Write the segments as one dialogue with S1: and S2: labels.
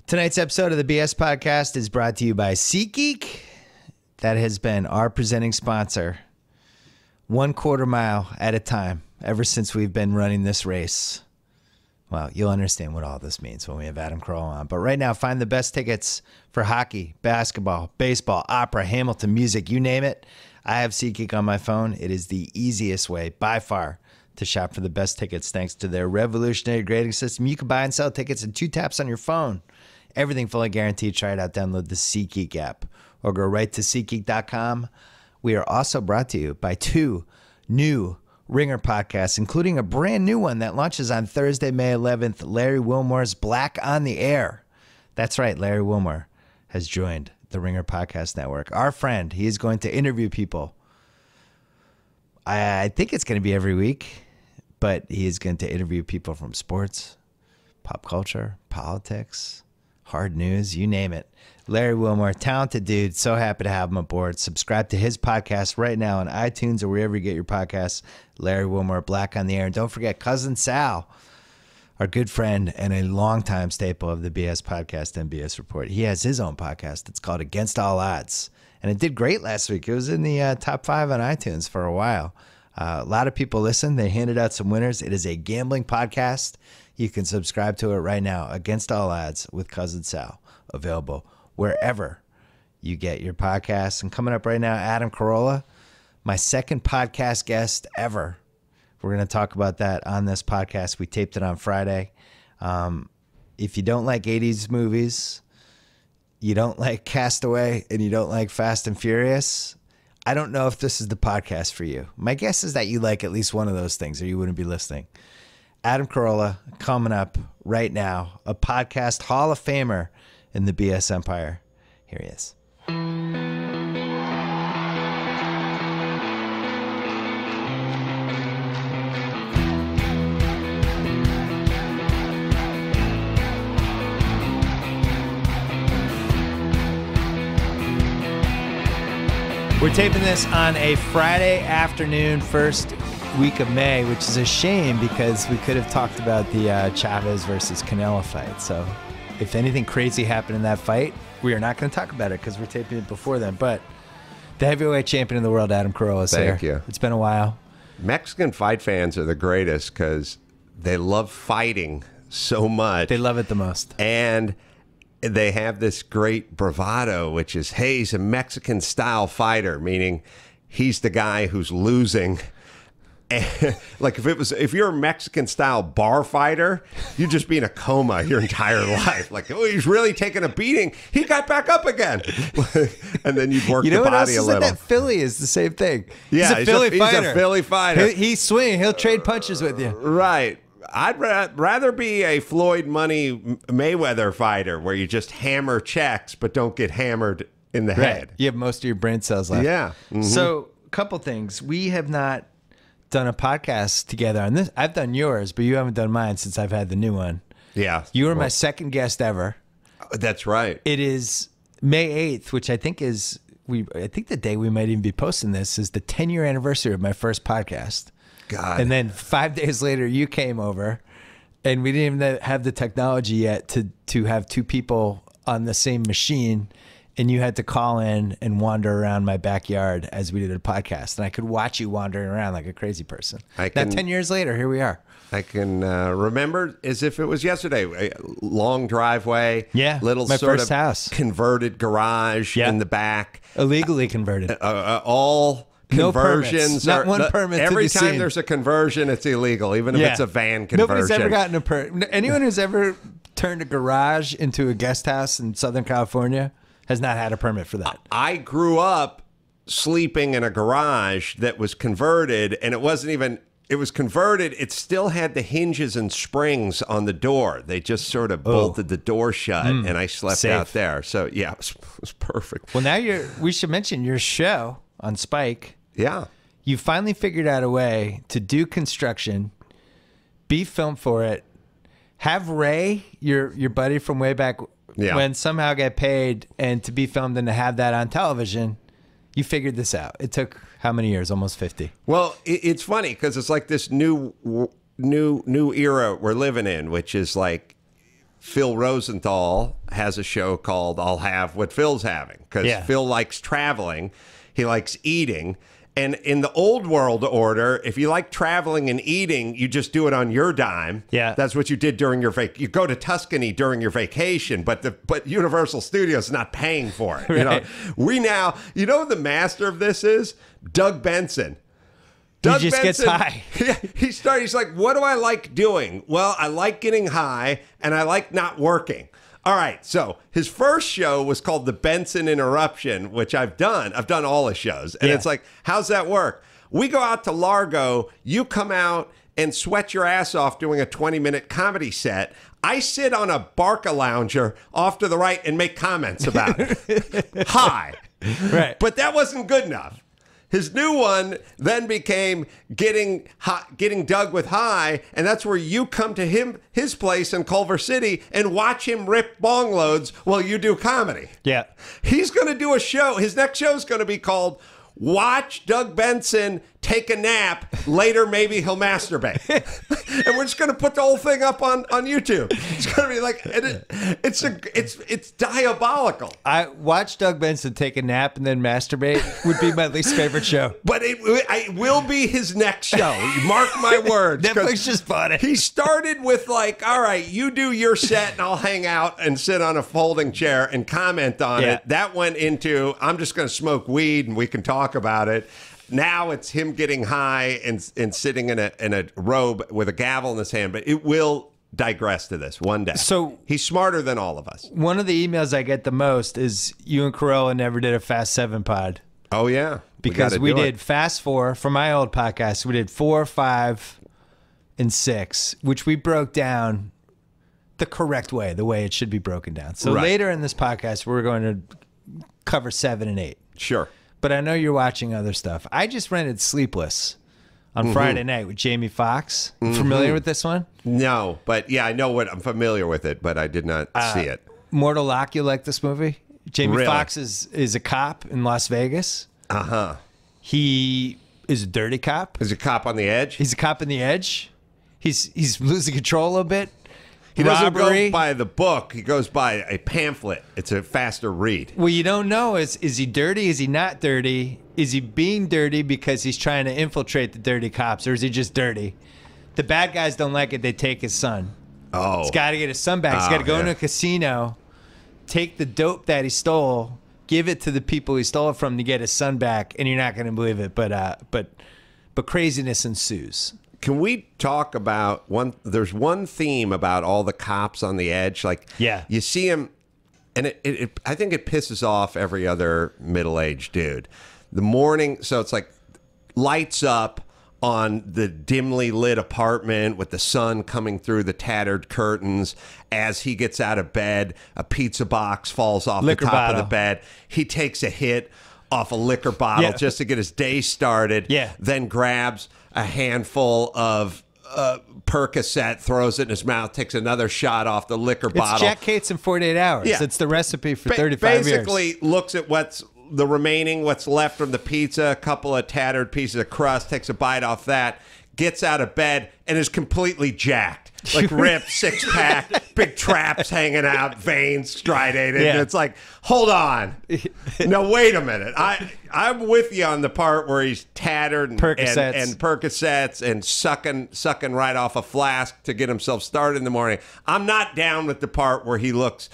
S1: Tonight's episode of the BS Podcast is brought to you by SeatGeek. That has been our presenting sponsor 1/4 mile at a time ever since we've been running this race. Well, you'll understand what all this means when we have Adam Carolla on. But right now, find the best tickets for hockey, basketball, baseball, opera, Hamilton, music, you name it. I have SeatGeek on my phone. It is the easiest way by far to shop for the best tickets thanks to their revolutionary grading system. You can buy and sell tickets in 2 taps on your phone. Everything fully guaranteed. Try it out. Download the SeatGeek app or go right to SeatGeek.com. We are also brought to you by 2 new Ringer podcasts, including a brand new one that launches on Thursday, May 11th, Larry Wilmore's Black on the Air. That's right. Larry Wilmore has joined the Ringer Podcast Network. Our friend, he is going to interview people. I think it's going to be every week, but he is going to interview people from sports, pop culture, politics, hard news, you name it. Larry Wilmore, talented dude. So happy to have him aboard. Subscribe to his podcast right now on iTunes or wherever you get your podcasts. Larry Wilmore, Black on the Air. And don't forget Cousin Sal, our good friend and a longtime staple of the BS Podcast and BS Report. He has his own podcast. It's called Against All Odds. And it did great last week. It was in the top 5 on iTunes for a while. A lot of people listen. They handed out some winners. It is a gambling podcast. You can subscribe to it right now. Against All Odds with Cousin Sal. Available wherever you get your podcasts. And coming up right now, Adam Carolla, my second podcast guest ever. We're going to talk about that on this podcast. We taped it on Friday. If you don't like 80s movies, you don't like Castaway, and you don't like Fast and Furious, I don't know if this is the podcast for you. My guess is that you like at least one of those things or you wouldn't be listening. Adam Carolla coming up right now, a podcast Hall of Famer in the BS Empire. Here he is. We're taping this on a Friday afternoon, first week of May, which is a shame because we could have talked about the Chavez versus Canelo fight. So if anything crazy happened in that fight, we are not going to talk about it because we're taping it before then. But the heavyweight champion of the world, Adam Carolla, is here.
S2: Thank you.
S1: It's been a while.
S2: Mexican fight fans are the greatest because they love fighting so much.
S1: They love it the most.
S2: And they have this great bravado, which is, hey, he's a Mexican-style fighter, meaning he's the guy who's losing. And, like if you're a Mexican-style bar fighter, you'd just be in a coma your entire life. Like, oh, he's really taking a beating. He got back up again. And then you'd work the body
S1: what else
S2: a little.
S1: That Philly is the same thing.
S2: Yeah,
S1: he's a Philly fighter.
S2: He's a Philly fighter.
S1: He's swinging. He'll trade punches with you.
S2: Right. I'd rather be a Floyd Money Mayweather fighter where you just hammer checks but don't get hammered in the head.
S1: You have most of your brain cells left.
S2: Yeah. Mm-hmm.
S1: So, a couple things. We have not done a podcast together on this. I've done yours, but you haven't done mine since I've had the new one.
S2: Yeah.
S1: You were my second guest ever.
S2: That's right.
S1: It is May 8th, which I think is I think the day we might even be posting this is the 10-year anniversary of my first podcast.
S2: God.
S1: And then 5 days later, you came over, and we didn't even have the technology yet to have 2 people on the same machine, and you had to call in and wander around my backyard as we did a podcast, and I could watch you wandering around like a crazy person. Now, 10 years later, here we are.
S2: I can remember as if it was yesterday. A long driveway, little
S1: my
S2: sort
S1: first
S2: of
S1: house.
S2: Converted garage in the back,
S1: illegally converted.
S2: All
S1: No permits.
S2: conversions
S1: Not one permit.
S2: Every
S1: to
S2: time
S1: scene.
S2: there's a conversion, it's illegal, even if it's a van conversion.
S1: Nobody's ever gotten a permit. Anyone who's ever turned a garage into a guest house in Southern California has not had a permit for that.
S2: I grew up sleeping in a garage that was converted, and it wasn't even. It was converted. It still had the hinges and springs on the door. They just sort of bolted the door shut, and I slept out there. So yeah, it was perfect.
S1: Well, now we should mention your show on Spike.
S2: Yeah.
S1: You finally figured out a way to do construction, be filmed for it, have Ray, your buddy from way back when, somehow get paid and to be filmed and to have that on television. You figured this out. It took how many years? Almost 50.
S2: Well, it's funny because it's like this new era we're living in, which is like Phil Rosenthal has a show called I'll Have What Phil's Having, because
S1: Yeah.
S2: Phil likes traveling. He likes eating. And in the old world order, if you like traveling and eating, you just do it on your dime.
S1: Yeah.
S2: That's what you did during your You go to Tuscany during your vacation, but Universal Studios is not paying for it. You know,
S1: Right.
S2: we now, you know, who the master of this is Doug Benson.
S1: He just gets high.
S2: He's like, what do I like doing? Well, I like getting high and I like not working. All right, so his first show was called The Benson Interruption, which I've done. I've done all his shows. And it's like, how's that work? We go out to Largo, you come out and sweat your ass off doing a 20-minute comedy set. I sit on a Barca lounger off to the right and make comments about it. High.
S1: Right.
S2: But that wasn't good enough. His new one then became getting Doug with high, and that's where you come to his place in Culver City and watch him rip bong loads while you do comedy.
S1: Yeah.
S2: He's going to do a show. His next show is going to be called Watch Doug Benson Take a Nap. Later, maybe he'll masturbate. And we're just going to put the whole thing up on YouTube. It's going to be like, it's diabolical.
S1: I watch Doug Benson take a nap and then masturbate would be my least favorite show.
S2: But it will be his next show. Mark my words.
S1: Netflix just bought it.
S2: He started with like, all right, you do your set and I'll hang out and sit on a folding chair and comment on
S1: Yeah.
S2: it. That went into, I'm just going to smoke weed and we can talk about it. Now it's him getting high and sitting in a robe with a gavel in his hand. But it will digress to this one day.
S1: So
S2: he's smarter than all of us.
S1: one of the emails I get the most is you and Corolla never did a Fast 7 pod.
S2: Oh, yeah.
S1: Because we
S2: gotta do
S1: did
S2: it.
S1: Fast 4 for my old podcast. We did 4, 5, and 6, which we broke down the correct way, the way it should be broken down. So
S2: Right.
S1: later in this podcast, we're going to cover 7 and 8.
S2: Sure.
S1: But I know you're watching other stuff. I just rented Sleepless on Friday night with Jamie Foxx. Familiar with this one?
S2: No, but yeah, I'm familiar with it, but I did not see it.
S1: Mortal Lock, you like this movie? Jamie
S2: Really?
S1: Foxx is a cop in Las Vegas.
S2: Uh-huh.
S1: He is a dirty cop.
S2: Is a cop on the edge?
S1: He's a cop in the edge. He's losing control a bit.
S2: He doesn't
S1: Robbery.
S2: go by the book. He goes by a pamphlet. It's a faster read.
S1: What you don't know is he dirty? Is he not dirty? Is he being dirty because he's trying to infiltrate the dirty cops, or is he just dirty? The bad guys don't like it. They take his son.
S2: Oh.
S1: He's got to get his son back. He's got to go into a casino, take the dope that he stole, give it to the people he stole it from to get his son back, and you're not going to believe it. But craziness ensues.
S2: Can we talk about one? There's one theme about all the cops on the edge. Like,
S1: Yeah.
S2: you see him, and I think it pisses off every other middle-aged dude. The morning, so it's like lights up on the dimly lit apartment with the sun coming through the tattered curtains. As he gets out of bed, a pizza box falls off
S1: Liquor
S2: the top
S1: bottle.
S2: of the bed. He takes a hit off a liquor bottle
S1: Yeah.
S2: just to get his day started.
S1: Yeah.
S2: Then grabs a handful of Percocet, throws it in his mouth, takes another shot off the liquor
S1: It's
S2: bottle.
S1: Jack Cates in 48 hours.
S2: Yeah.
S1: It's the recipe for 35
S2: Basically
S1: years.
S2: looks at what's left from the pizza, a couple of tattered pieces of crust, takes a bite off that, gets out of bed, and is completely jacked. Like ripped, six-pack, big traps hanging out, veins striated.
S1: Yeah.
S2: And it's like, hold on. No, wait a minute. I'm with you on the part where he's tattered and
S1: Percocets.
S2: and sucking right off a flask to get himself started in the morning. I'm not down with the part where he looks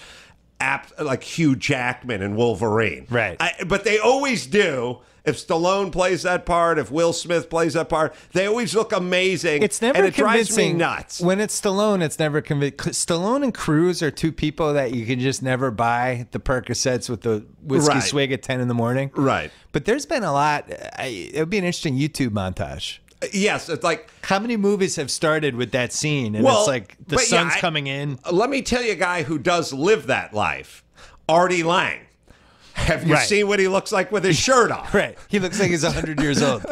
S2: like Hugh Jackman in Wolverine.
S1: Right.
S2: But they always do. If Stallone plays that part, if Will Smith plays that part, they always look amazing.
S1: It's never
S2: and it
S1: convincing.
S2: drives me nuts.
S1: When it's Stallone, it's never convincing. Stallone and Cruise are two people that you can just never buy the Percocets with the whiskey
S2: Right.
S1: swig at 10 in the morning.
S2: Right.
S1: But there's been a lot. It would be an interesting YouTube montage.
S2: Yes, it's like,
S1: How many movies have started with that scene? And
S2: Well,
S1: it's like the
S2: but yeah,
S1: sun's coming in.
S2: let me tell you a guy who does live that life, Artie Lang. Have you
S1: Right.
S2: seen what he looks like with his shirt off?
S1: Right. He looks like he's 100 years old.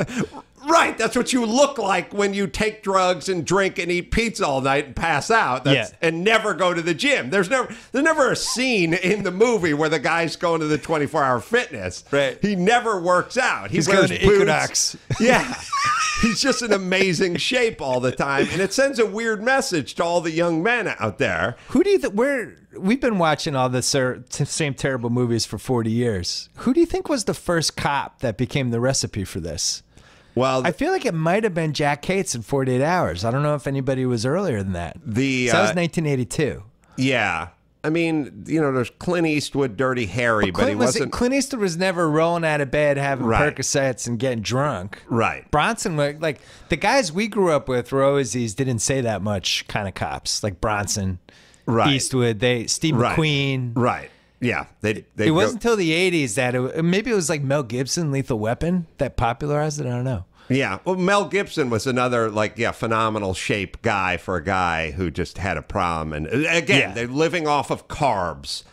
S2: Right. That's what you look like when you take drugs and drink and eat pizza all night and pass out.
S1: Yeah.
S2: And never go to the gym. There's never a scene in the movie where the guy's going to the 24-hour fitness.
S1: Right.
S2: He never works out.
S1: He's
S2: wears
S1: going to
S2: boots.
S1: Equinox.
S2: Yeah. He's just in amazing shape all the time, and it sends a weird message to all the young men out there.
S1: Who do you think? We've been watching all the same terrible movies for 40 years. Who do you think was the first cop that became the recipe for this?
S2: Well,
S1: I feel like it might have been Jack Cates in 48 Hours. I don't know if anybody was earlier than that. So that was 1982.
S2: Yeah. I mean, there's Clint Eastwood, Dirty Harry, but he wasn't.
S1: Clint Eastwood was never rolling out of bed having
S2: Right.
S1: Percocets and getting drunk.
S2: Right.
S1: Bronson, like the guys we grew up with were always these didn't say that much kind of cops, like Bronson,
S2: Right.
S1: Eastwood, Steve
S2: Right.
S1: McQueen.
S2: Right. Yeah. They
S1: It wasn't until the 80s that maybe it was like Mel Gibson, Lethal Weapon, that popularized it. I don't know.
S2: Yeah. Well, Mel Gibson was another phenomenal shape guy for a guy who just had a problem. And again, they're living off of carbs,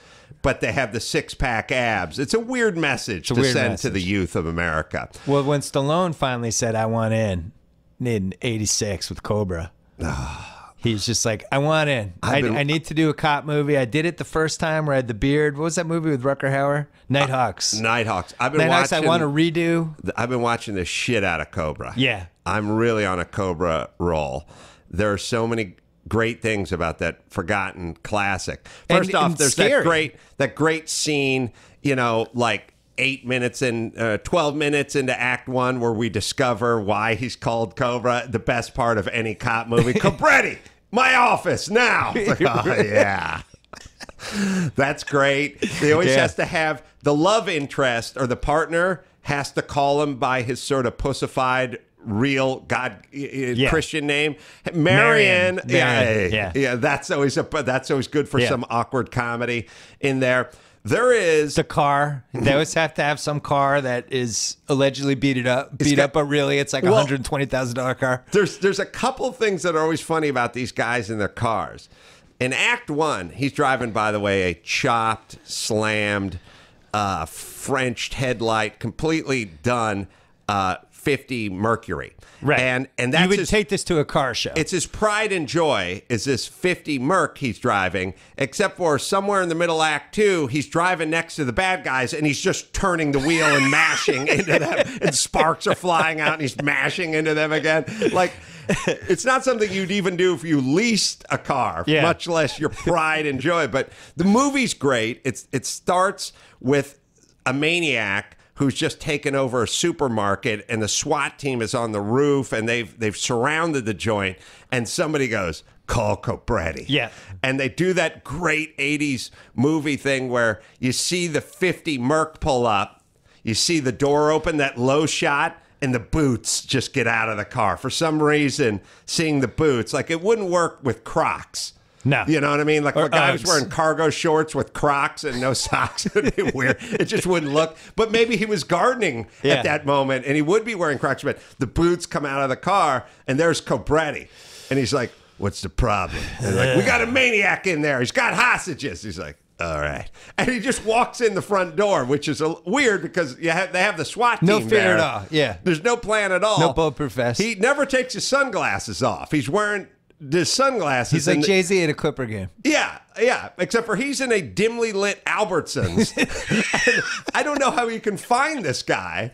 S2: but they have the 6-pack abs. It's a weird message to send to the youth of America.
S1: Well, when Stallone finally said, I want in 86 with Cobra, he's just like, I want in. I need to do a cop movie. I did it the first time where I had the beard. What was that movie with Rutger Hauer? Nighthawks.
S2: Nighthawks. I
S1: want to redo.
S2: I've been watching the shit out of Cobra.
S1: Yeah.
S2: I'm really on a Cobra roll. There are so many great things about that forgotten classic. First off, there's
S1: scary.
S2: that great scene, 8 minutes and 12 minutes into Act 1 where we discover why he's called Cobra. The best part of any cop movie. Cobretti, my office now. It's like, oh, yeah. That's great. They always has to have the love interest or the partner has to call him by his sort of pussified real Christian name. Marion. Yeah. That's always good for some awkward comedy in there. There is
S1: the car. They always have to have some car that is allegedly beat up, but really it's like a $120,000 car.
S2: There's a couple things that are always funny about these guys in their cars. In Act 1, he's driving, by the way, a chopped, slammed, Frenched headlight, completely done 50 Mercury.
S1: Right.
S2: And that's
S1: you would take this to a car show.
S2: It's his pride and joy is this 50 Merc he's driving, except for somewhere in the middle Act 2, he's driving next to the bad guys and he's just turning the wheel and mashing into them and sparks are flying out and he's mashing into them again. Like, it's not something you'd even do if you leased a car, much less your pride and joy. But the movie's great. It starts with a maniac who's just taken over a supermarket and the SWAT team is on the roof and they've surrounded the joint and somebody goes, call Cobretti.
S1: Yeah.
S2: And they do that great 80s movie thing where you see the 50 Merc pull up, you see the door open, that low shot, and the boots just get out of the car. For some reason, seeing the boots, like it wouldn't work with Crocs.
S1: No.
S2: You know what I mean? Like a guy who's
S1: Uggs.
S2: wearing cargo shorts with Crocs and no socks. It'd be weird. It just wouldn't look. But maybe he was gardening at that moment and he would be wearing Crocs. But the boots come out of the car and there's Cobretti. And he's like, what's the problem? And they're like, we got a maniac in there. He's got hostages. He's like, all right. And he just walks in the front door, which is weird because they have the SWAT team
S1: No fear
S2: there.
S1: at all. Yeah.
S2: There's no plan at all.
S1: No bulletproof vest.
S2: He never takes his sunglasses off. He's wearing his sunglasses.
S1: He's like Jay-Z at a Clipper game.
S2: Yeah. Except for he's in a dimly lit Albertsons. And I don't know how you can find this guy.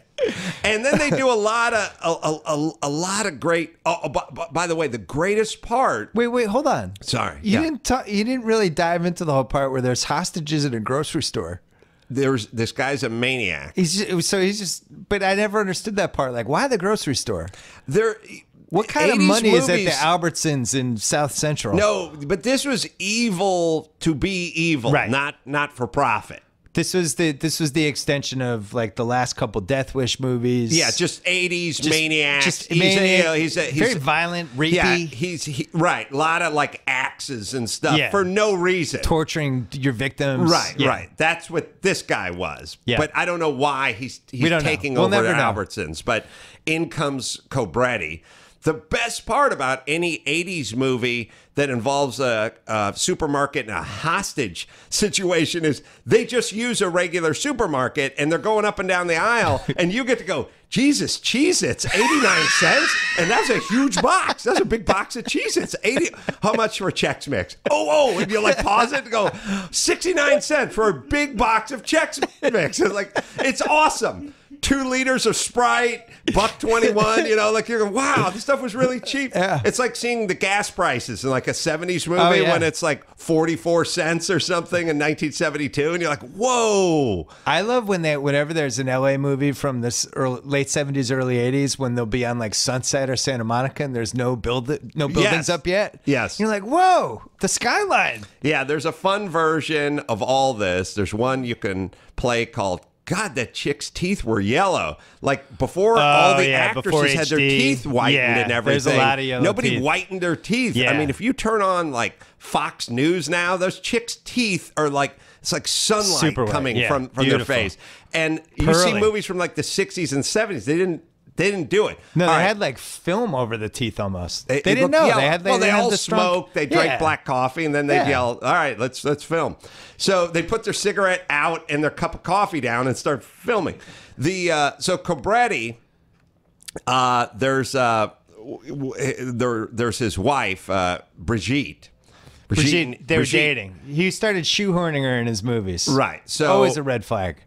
S2: And then they do a lot of great. By the way, the greatest part.
S1: Wait, hold on.
S2: Sorry,
S1: you didn't really dive into the whole part where there's hostages in a grocery store.
S2: There's this guy's a maniac.
S1: But I never understood that part. Like, why the grocery store? What kind of
S2: 80s
S1: money is at the
S2: movies-
S1: Albertsons in South Central?
S2: No, but this was evil to be evil,
S1: Right.
S2: not for profit.
S1: This was the extension of like the last couple Death Wish movies.
S2: Yeah, just 80s maniacs.
S1: He's
S2: He's
S1: very violent, rapey.
S2: Yeah, he's right. A lot of like axes and stuff for no reason.
S1: Torturing your victims.
S2: Right. That's what this guy was.
S1: Yeah.
S2: But I don't know why he's taking
S1: We'll
S2: over
S1: never
S2: the
S1: know.
S2: Albertsons. But in comes Cobretti. The best part about any 80s movie that involves a supermarket and a hostage situation is they just use a regular supermarket and they're going up and down the aisle and you get to go, Jesus, Cheez-Its, 89 cents? And that's a huge box. That's a big box of Cheez-Its. 80. How much for Chex Mix? Oh, and you like pause it and go, 69 cents for a big box of Chex Mix. It's like, it's awesome. 2 liters of Sprite, $1.21. You know, like you're going, wow, this stuff was really cheap.
S1: Yeah.
S2: It's like seeing the gas prices in like a 70s movie
S1: Oh, yeah.
S2: when it's like 44 cents or something in 1972, and you're like, whoa.
S1: I love whenever there's an LA movie from this late 70s, early 80s, when they'll be on like Sunset or Santa Monica and there's no buildings
S2: Yes.
S1: up yet.
S2: Yes.
S1: You're like, whoa, the skyline.
S2: Yeah, there's a fun version of all this. There's one you can play called, God, that chick's teeth were yellow. Like before all the
S1: before
S2: actresses had their
S1: HD.
S2: teeth whitened
S1: Yeah,
S2: and everything.
S1: there's a lot of yellow
S2: Nobody
S1: teeth.
S2: whitened their teeth.
S1: Yeah.
S2: I mean, if you turn on like Fox News now, those chicks' teeth are like, it's like sunlight
S1: Super white.
S2: coming
S1: Yeah,
S2: from their
S1: beautiful.
S2: face. And you see
S1: Pearly.
S2: movies from like the 60s and 70s. They didn't do it.
S1: No,
S2: All
S1: they
S2: right.
S1: had like film over the teeth almost. They
S2: It
S1: didn't
S2: looked
S1: know.
S2: yellow.
S1: They had
S2: they
S1: had
S2: all
S1: the strong-
S2: smoked. They drank
S1: Yeah.
S2: black coffee, and then they'd
S1: Yeah.
S2: yell, "All right, let's film." So they put their cigarette out and their cup of coffee down and start filming. So Cobretti, there's his wife, Brigitte.
S1: Brigitte, they were dating. He started shoehorning her in his movies.
S2: Right. So
S1: Always a red flag.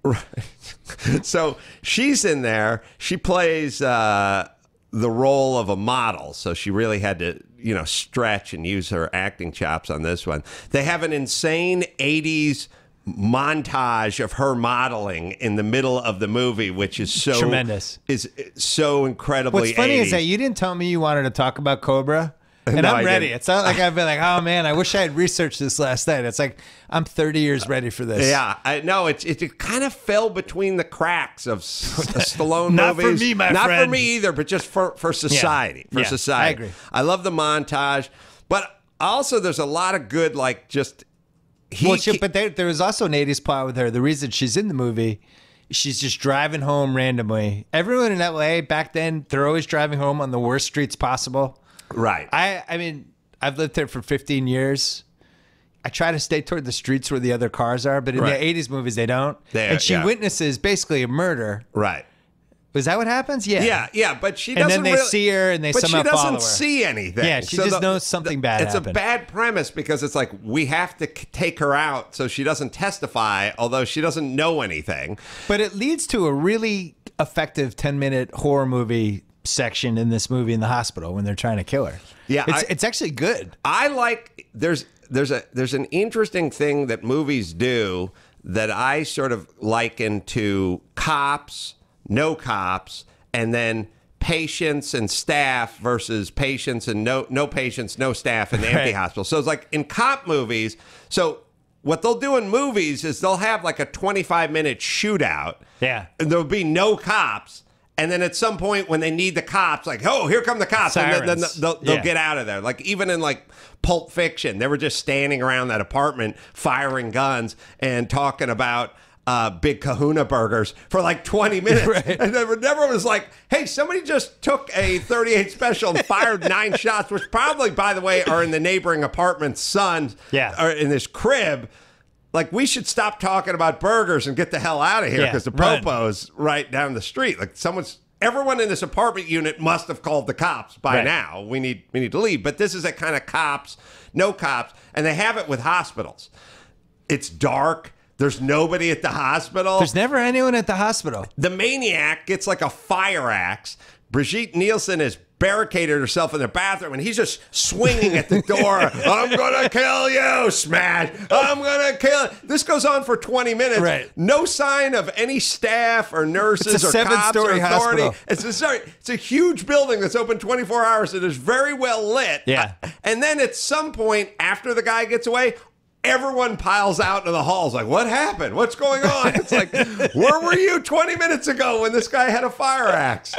S2: So she's in there. She plays the role of a model. So she really had to, stretch and use her acting chops on this one. They have an insane 80s montage of her modeling in the middle of the movie, which is so
S1: Tremendous.
S2: Is so incredibly
S1: What's funny
S2: 80s.
S1: is that you didn't tell me you wanted to talk about Cobra. And
S2: No,
S1: I'm
S2: I
S1: ready.
S2: didn't.
S1: It's not like I've been like, oh man, I wish I had researched this last night. It's like I'm 30 years ready for this.
S2: Yeah, I know it kind of fell between the cracks of Stallone
S1: Not for
S2: movies.
S1: me, my
S2: Not
S1: friend.
S2: for me either, but just for society. For
S1: Yeah,
S2: society,
S1: I agree.
S2: I love the montage, but also there's a lot of good like just.
S1: But there was also an 80s plot with her. The reason she's in the movie, she's just driving home randomly. Everyone in LA back then, they're always driving home on the worst streets possible.
S2: Right.
S1: I mean, I've lived there for 15 years. I try to stay toward the streets where the other cars are, but in
S2: Right.
S1: the 80s movies, they don't.
S2: They-
S1: She
S2: yeah.
S1: witnesses basically a murder.
S2: Right.
S1: Was that what happens? Yeah.
S2: Yeah, but she
S1: And
S2: doesn't.
S1: then they
S2: really,
S1: see her and they
S2: but
S1: somehow
S2: she doesn't
S1: follow her.
S2: see anything.
S1: Yeah, she just knows something bad
S2: It's
S1: happened.
S2: a bad premise because it's like we have to take her out so she doesn't testify, although she doesn't know anything.
S1: But it leads to a really effective 10-minute horror movie section in this movie in the hospital when they're trying to kill her.
S2: Yeah,
S1: it's actually good.
S2: I like there's an interesting thing that movies do that I sort of liken to cops, no cops, and then patients and staff versus patients and no patients, no staff in the empty
S1: Right.
S2: hospital. So it's like in cop movies. So what they'll do in movies is they'll have like a 25-minute shootout.
S1: Yeah.
S2: And there'll be no cops. And then at some point when they need the cops, like, oh, here come the cops. And then
S1: Sirens.
S2: they'll
S1: Yeah.
S2: get out of there. Like even in like Pulp Fiction, they were just standing around that apartment firing guns and talking about Big Kahuna burgers for like 20 minutes.
S1: Right.
S2: And there never was like, hey, somebody just took a 38 special and fired 9 shots, which probably, by the way, are in the neighboring apartment's son or in this crib. Like, we should stop talking about burgers and get the hell out of here
S1: Yeah,
S2: because the
S1: run.
S2: Popo's right down the street. Like, everyone in this apartment unit must have called the cops by
S1: Right.
S2: now. We need to leave. But this is a kind of cops, no cops, and they have it with hospitals. It's dark. There's nobody at the hospital.
S1: There's never anyone at the hospital.
S2: The maniac gets like a fire axe. Brigitte Nielsen has barricaded herself in the bathroom, and he's just swinging at the door. I'm gonna kill you, smash! I'm gonna kill. This goes on for 20 minutes.
S1: Right.
S2: No sign of any staff or nurses
S1: It's a
S2: or cops or
S1: 7-story
S2: authority.
S1: hospital.
S2: It's a huge building that's open 24 hours. It is very well lit.
S1: Yeah.
S2: And then at some point after the guy gets away, everyone piles out into the halls like, what happened? What's going on? It's like, where were you 20 minutes ago when this guy had a fire axe?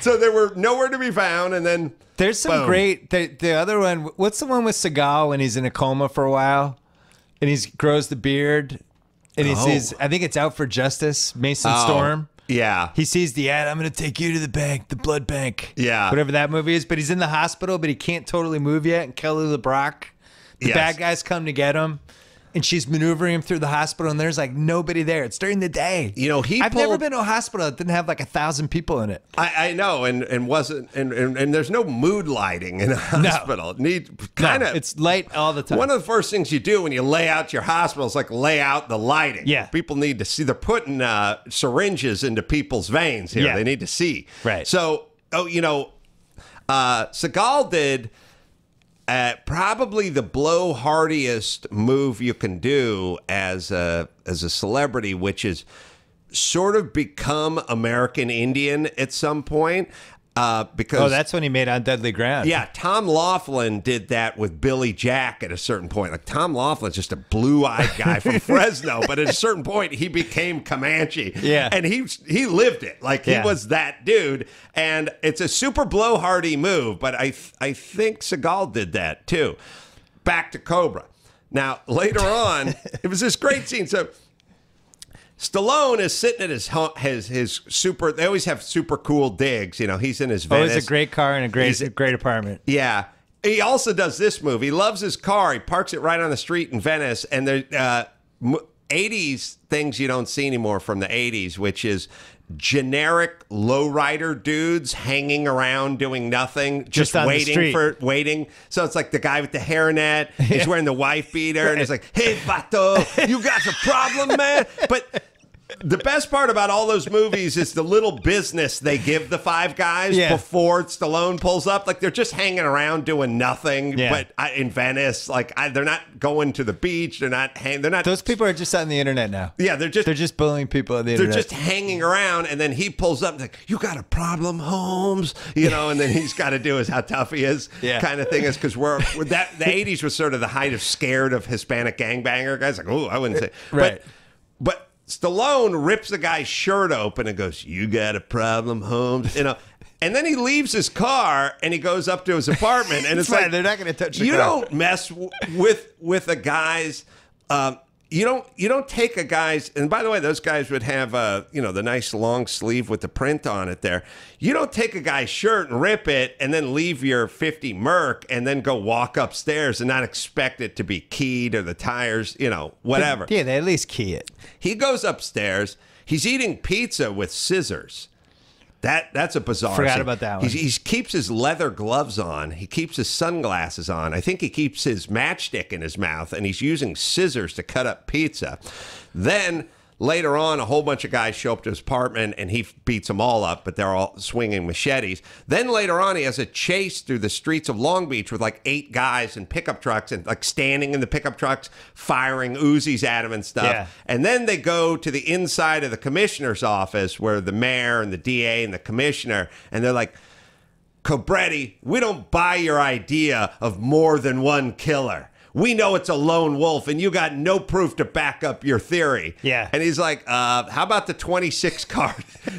S2: So they were nowhere to be found. And then
S1: There's some
S2: boom.
S1: great. The other one. What's the one with Seagal when he's in a coma for a while, and he grows the beard, and he sees. I think it's Out for Justice. Mason Storm.
S2: Yeah.
S1: He sees the ad. I'm going to take you to the bank, the blood bank.
S2: Yeah.
S1: Whatever that movie is. But he's in the hospital, but he can't totally move yet. And Kelly LeBrock, the
S2: Yes.
S1: bad guys come to get him. and she's maneuvering him through the hospital, and there's like nobody there. It's during the day.
S2: You know,
S1: I've never been to a hospital that didn't have like 1,000 people in it.
S2: I know, and wasn't, and there's no mood lighting in a hospital.
S1: It's light all the time.
S2: One of the first things you do when you lay out your hospital is like lay out the lighting.
S1: Yeah.
S2: People need to see. They're putting syringes into people's veins here.
S1: Yeah.
S2: They need to see.
S1: Right.
S2: So, Seagal did probably the blowhardiest move you can do as a celebrity, which is sort of become American Indian at some point. Because
S1: that's when he made On Deadly Ground.
S2: Yeah, Tom Laughlin did that with Billy Jack at a certain point. Like Tom Laughlin's just a blue-eyed guy from Fresno, but at a certain point he became Comanche.
S1: Yeah,
S2: and he lived it. Like he was that dude. And it's a super blowhardy move, but I think Seagal did that too. Back to Cobra. Now later on, it was this great scene. So Stallone is sitting at his super. They always have super cool digs. You know, he's in his Venice.
S1: Always a great car and a great apartment.
S2: Yeah. He also does this move. He loves his car. He parks it right on the street in Venice. And the 80s things you don't see anymore from the 80s, which is generic lowrider dudes hanging around doing nothing, just waiting. So it's like the guy with the hairnet. He's wearing the wife beater, and he's like, "Hey, vato, you got a problem, man?" But the best part about all those movies is the little business they give the five guys before Stallone pulls up. Like they're just hanging around doing nothing.
S1: Yeah.
S2: But in Venice, they're not going to the beach. They're not.
S1: Those people are just on the internet now.
S2: Yeah, they're just
S1: bullying people on the internet.
S2: They're just hanging around, and then he pulls up and like, "You got a problem, Holmes?" You know, and then he's got to do is how tough he is, kind of thing. Is because we're that the '80s was sort of the height of scared of Hispanic gangbanger guys. Like, oh, I wouldn't say
S1: right,
S2: but Stallone rips the guy's shirt open and goes, "You got a problem, Holmes?" You know, and then he leaves his car and he goes up to his apartment, and it's like
S1: they're not going to touch the
S2: you
S1: car.
S2: don't mess with a guy's. You don't take a guy's, and by the way, those guys would have the nice long sleeve with the print on it there. You don't take a guy's shirt and rip it and then leave your 50 Merc and then go walk upstairs and not expect it to be keyed or the tires, whatever.
S1: But, yeah, they at least key it.
S2: He goes upstairs. He's eating pizza with scissors. That's a bizarre
S1: Forgot
S2: scene.
S1: about that one.
S2: He keeps his leather gloves on. He keeps his sunglasses on. I think he keeps his matchstick in his mouth, and he's using scissors to cut up pizza. Then later on, a whole bunch of guys show up to his apartment, and he beats them all up, but they're all swinging machetes. Then later on, he has a chase through the streets of Long Beach with like 8 guys in pickup trucks and like standing in the pickup trucks, firing Uzis at him and stuff.
S1: Yeah.
S2: And then they go to the inside of the commissioner's office where the mayor and the DA and the commissioner, and they're like, "Cobretti, we don't buy your idea of more than one killer. We know it's a lone wolf, and you got no proof to back up your theory."
S1: Yeah.
S2: And he's like, how about the 26 car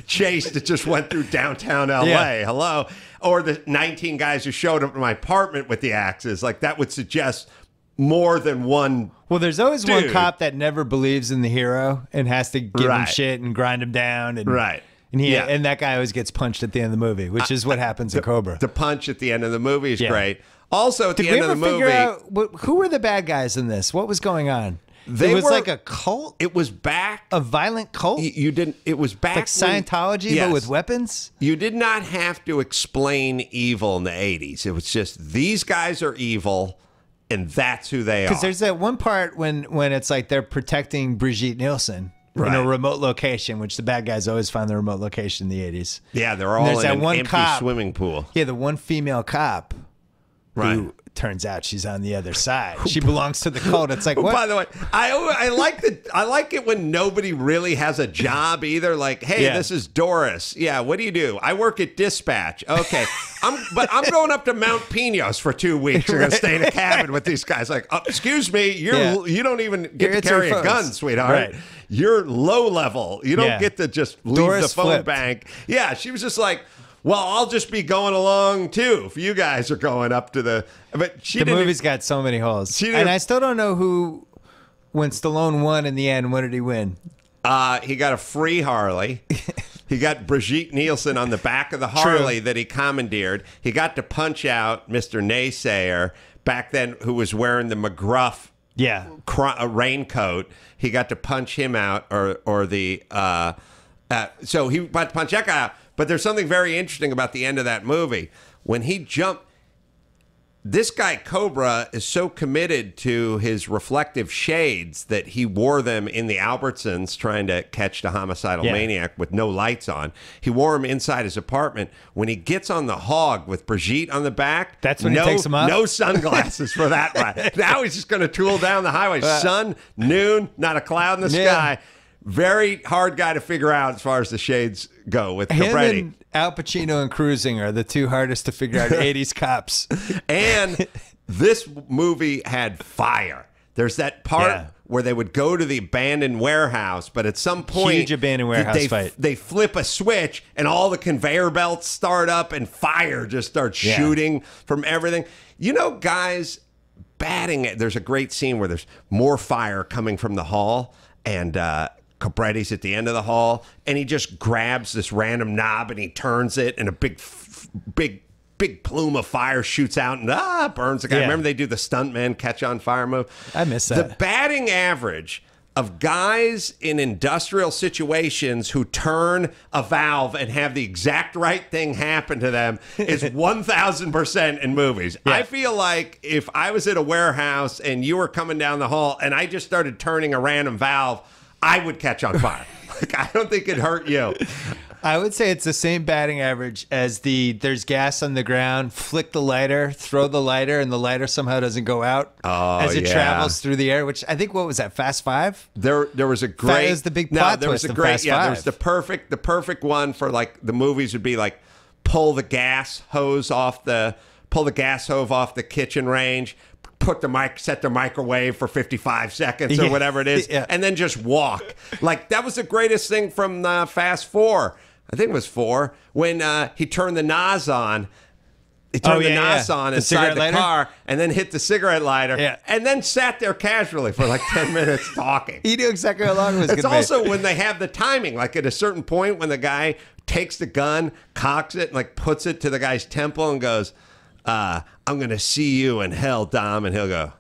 S2: chase that just went through downtown LA?
S1: Yeah.
S2: Hello? Or the 19 guys who showed up at my apartment with the axes. Like, that would suggest more than one.
S1: Well, there's always one
S2: dude.
S1: cop that never believes in the hero and has to give him
S2: Right.
S1: shit and grind him down. And,
S2: Right.
S1: And
S2: Yeah.
S1: and that guy always gets punched at the end of the movie, which is what happens in Cobra.
S2: The punch at the end of the movie is
S1: Yeah.
S2: great. Also, at
S1: Did
S2: the
S1: we
S2: end
S1: ever
S2: of the movie,
S1: figure out who were the bad guys in this? What was going on?
S2: They
S1: it was
S2: were-
S1: like a cult,
S2: it was back.
S1: a violent cult,
S2: You didn't. It was back
S1: like
S2: when-
S1: Scientology,
S2: Yes.
S1: but with weapons.
S2: You did not have to explain evil in the 80s. It was just these guys are evil, and that's who they are.
S1: Because there's that one part when it's like they're protecting Brigitte Nielsen in
S2: Right.
S1: a remote location, which the bad guys always find the remote location in the 80s.
S2: Yeah, they're all
S1: there's
S2: in
S1: that
S2: an
S1: one
S2: empty
S1: cop.
S2: swimming pool.
S1: Yeah, the one female cop
S2: Right.
S1: who turns out she's on the other side. She belongs to the cult. It's like, what?
S2: By the way, I like it when nobody really has a job either. Like, hey,
S1: Yeah.
S2: this is Doris. Yeah, what do you do? I work at Dispatch. Okay, I'm going up to Mount Pinos for 2 weeks. We're gonna stay in a cabin with these guys. Like, excuse me, you don't even get to
S1: Answer
S2: carry a
S1: phones.
S2: gun, sweetheart.
S1: Right.
S2: You're low level. You don't
S1: Yeah.
S2: get to just leave
S1: Doris
S2: the phone
S1: flipped.
S2: bank. Yeah, she was just like, well, I'll just be going along too if you guys are going up to the. But she
S1: The
S2: didn't.
S1: movie's got so many holes.
S2: She didn't-
S1: And I still don't know who, when Stallone won in the end, what did he win?
S2: He got a free Harley. He got Brigitte Nielsen on the back of the Harley that he commandeered. He got to punch out Mr. Naysayer back then, who was wearing the McGruff
S1: Yeah.
S2: a raincoat. He got to punch him out, or the so he got to punch that guy out. But there's something very interesting about the end of that movie when he jumped. This guy Cobra is so committed to his reflective shades that he wore them in the Albertsons trying to catch the homicidal maniac with no lights on. He wore them inside his apartment. When he gets on the hog with Brigitte on the back,
S1: that's when he takes them off?
S2: No sunglasses for that ride. Now he's just going to tool down the highway. Sun, noon, not a cloud in the sky. Very hard guy to figure out as far as the shades go with Cobretti.
S1: Him and Al Pacino and Cruising are the two hardest to figure out 80s cops.
S2: And this movie had fire. There's that part where they would go to the abandoned warehouse, but at some point...
S1: Huge abandoned warehouse fight.
S2: They flip a switch, and all the conveyor belts start up, and fire just starts shooting from everything. You know, guys, batting it. There's a great scene where there's more fire coming from the hall, and... Cobretti's at the end of the hall, and he just grabs this random knob and he turns it, and a big plume of fire shoots out and burns the guy. Remember they do the stuntman catch on fire move?
S1: I miss that.
S2: The batting average of guys in industrial situations who turn a valve and have the exact right thing happen to them is 1,000% in movies. I feel like if I was at a warehouse and you were coming down the hall and I just started turning a random valve, I would catch on fire. Like, I don't think it'd hurt you.
S1: I would say it's the same batting average as there's gas on the ground, flick the lighter, throw the lighter, and the lighter somehow doesn't go out as it travels through the air, which I think, what was that, Fast Five?
S2: There was a great...
S1: That was the big plot twist in Fast Five.
S2: There was the perfect one for, like, the movies would be like, pull the gas hose off the kitchen range, set the microwave for 55 seconds or whatever it is, and then just walk. Like, that was the greatest thing from Fast Four. I think it was 4, when he turned the NOS on. He turned the NOS on inside the car and then hit the cigarette lighter and then sat there casually for like 10 minutes talking.
S1: He knew exactly how long it was going to be.
S2: It's also when they have the timing, like at a certain point when the guy takes the gun, cocks it, and like puts it to the guy's temple and goes, I'm going to see you in hell, Dom. And he'll go,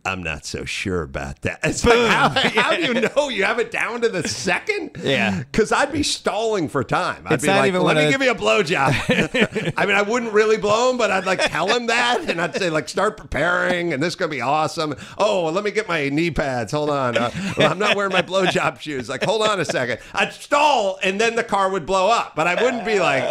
S2: I'm not so sure about that. It's like, how do you know you have it down to the second?
S1: Yeah.
S2: Because I'd be stalling for time. I'd
S1: It's
S2: be
S1: not
S2: like,
S1: even
S2: let
S1: when
S2: me give you a blowjob. I mean, I wouldn't really blow him, but I'd like tell him that. And I'd say, like, start preparing, and this is going to be awesome. Oh, well, let me get my knee pads. Hold on. Well, I'm not wearing my blowjob shoes. Like, hold on a second. I'd stall, and then the car would blow up. But I wouldn't be like,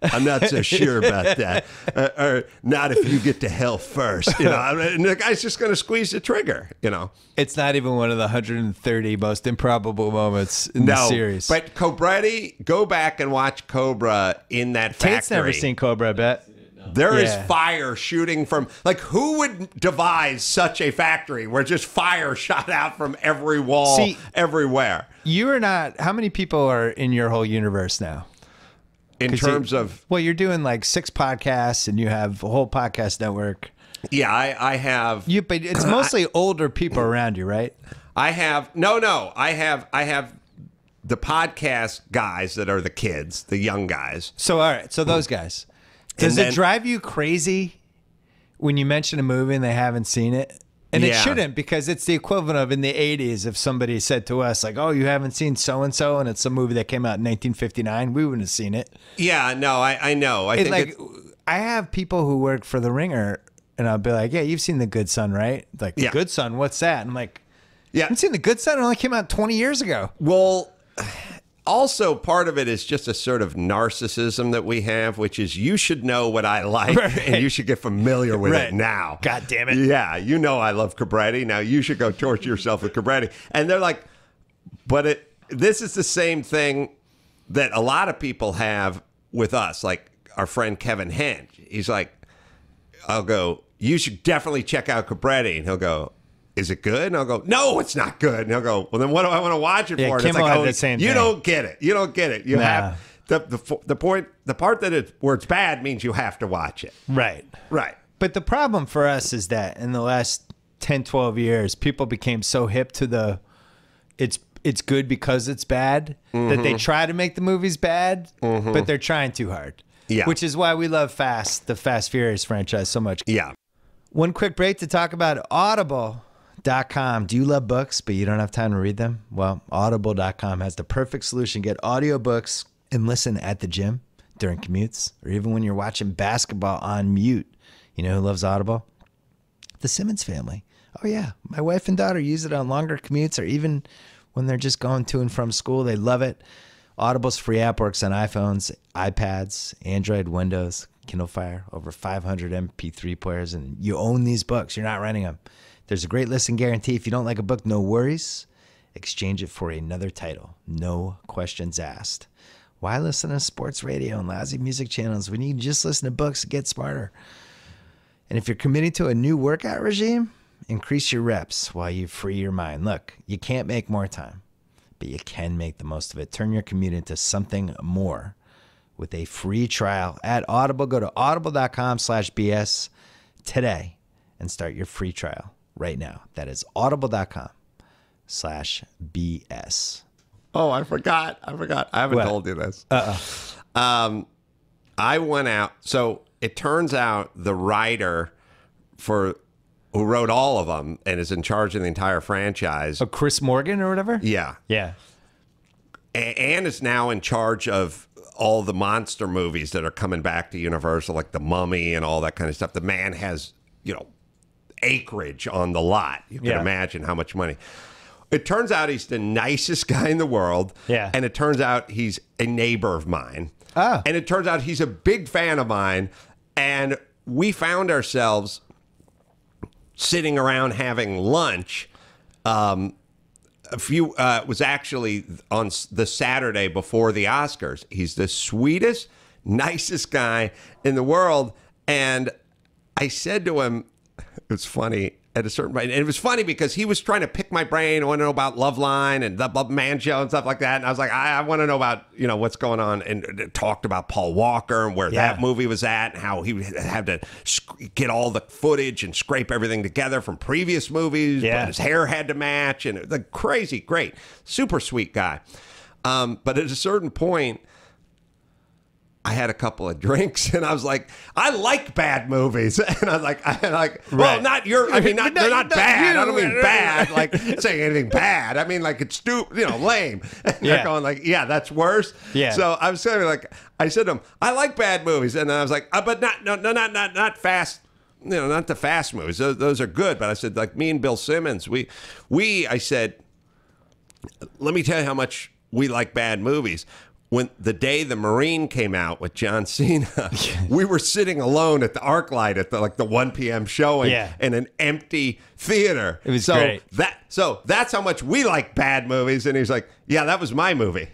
S2: I'm not so sure about that. Or not if you get to hell first. You know, and the guy's just going to squeeze the trigger, you know.
S1: It's not even one of the 130 most improbable moments in the series.
S2: But Cobretti, go back and watch Cobra in that factory.
S1: Tate's never seen Cobra, I bet.
S2: There is fire shooting from, like, who would devise such a factory where just fire shot out from every wall, everywhere?
S1: You are not, how many people are in your whole universe now?
S2: In terms of?
S1: Well, you're doing like 6 podcasts and you have a whole podcast network.
S2: Yeah, I have.
S1: But it's mostly older people around you, right?
S2: I have I have the podcast guys that are the kids, the young guys.
S1: So all right, so those guys. Does it drive you crazy when you mention a movie and they haven't seen it? And it shouldn't, because it's the equivalent of in the 80s if somebody said to us, like, oh, you haven't seen so-and-so, and it's a movie that came out in 1959, we wouldn't have seen it.
S2: Yeah, no, I know. I think
S1: like, I have people who work for The Ringer, and I'll be like, yeah, you've seen The Good Son, right? Like, The Good Son, what's that? And I'm like, I haven't seen The Good Son. It only came out 20 years ago.
S2: Well, also part of it is just a sort of narcissism that we have, which is you should know what I like and you should get familiar with it now.
S1: God damn it.
S2: Yeah, you know I love Cobretti. Now you should go torture yourself with Cobretti. And they're like, but this is the same thing that a lot of people have with us, like our friend Kevin Henge. He's like, I'll go, you should definitely check out Cobretti. And he'll go, is it good? And I'll go, no, it's not good. And he'll go, well, then what do I want to watch it for? And it's like, oh, you don't get it. You don't get it. You have the point, the part that where it's bad means you have to watch it.
S1: Right.
S2: Right.
S1: But the problem for us is that in the last 10, 12 years, people became so hip to it's good because it's bad that they try to make the movies bad, but they're trying too hard.
S2: Yeah.
S1: Which is why we love the Fast Furious franchise so much.
S2: Yeah.
S1: One quick break to talk about Audible. Audible.com. Do you love books, but you don't have time to read them? Well, Audible.com has the perfect solution. Get audiobooks and listen at the gym, during commutes, or even when you're watching basketball on mute. You know who loves Audible? The Simmons family. Oh, yeah. My wife and daughter use it on longer commutes or even when they're just going to and from school. They love it. Audible's free app works on iPhones, iPads, Android, Windows, Kindle Fire, over 500 MP3 players, and you own these books. You're not renting them. There's a great listen guarantee. If you don't like a book, no worries. Exchange it for another title. No questions asked. Why listen to sports radio and lousy music channels when you can just listen to books and get smarter? And if you're committing to a new workout regime, increase your reps while you free your mind. Look, you can't make more time, but you can make the most of it. Turn your commute into something more with a free trial at Audible. Go to audible.com/BS today and start your free trial right now. That is audible.com/BS.
S2: Oh, I forgot. I haven't told you this. I went out. So it turns out the writer who wrote all of them and is in charge of the entire franchise.
S1: Oh, Chris Morgan or whatever?
S2: Yeah.
S1: Yeah.
S2: And is now in charge of all the monster movies that are coming back to Universal, like The Mummy and all that kind of stuff. The man has, acreage on the lot. You can imagine how much money. It turns out he's the nicest guy in the world.
S1: Yeah.
S2: And it turns out he's a neighbor of mine.
S1: Oh.
S2: And it turns out he's a big fan of mine. And we found ourselves sitting around having lunch. It was actually on the Saturday before the Oscars. He's the sweetest, nicest guy in the world. And I said to him, it was funny at a certain point. And it was funny because he was trying to pick my brain. I want to know about Loveline and the Man Show and stuff like that. And I was like, I want to know about, what's going on. And talked about Paul Walker and where that movie was at and how he had to get all the footage and scrape everything together from previous movies.
S1: Yeah.
S2: But his hair had to match. And like crazy, great, super sweet guy. But at a certain point, I had a couple of drinks and I was like, I like bad movies. And I was like, well, not your, I mean, they're not bad. I don't mean bad, like saying anything bad. I mean, like it's stupid, lame. And they're going like, yeah, that's worse.
S1: Yeah.
S2: So I was saying like, I said to them, I like bad movies. And then I was like, but not fast. Not the fast movies. Those are good. But I said, like me and Bill Simmons, I said, let me tell you how much we like bad movies. When the day The Marine came out with John Cena, we were sitting alone at the ArcLight at the 1 p.m. showing in an empty theater.
S1: It was great.
S2: So that's how much we like bad movies. And he's like, yeah, that was my movie.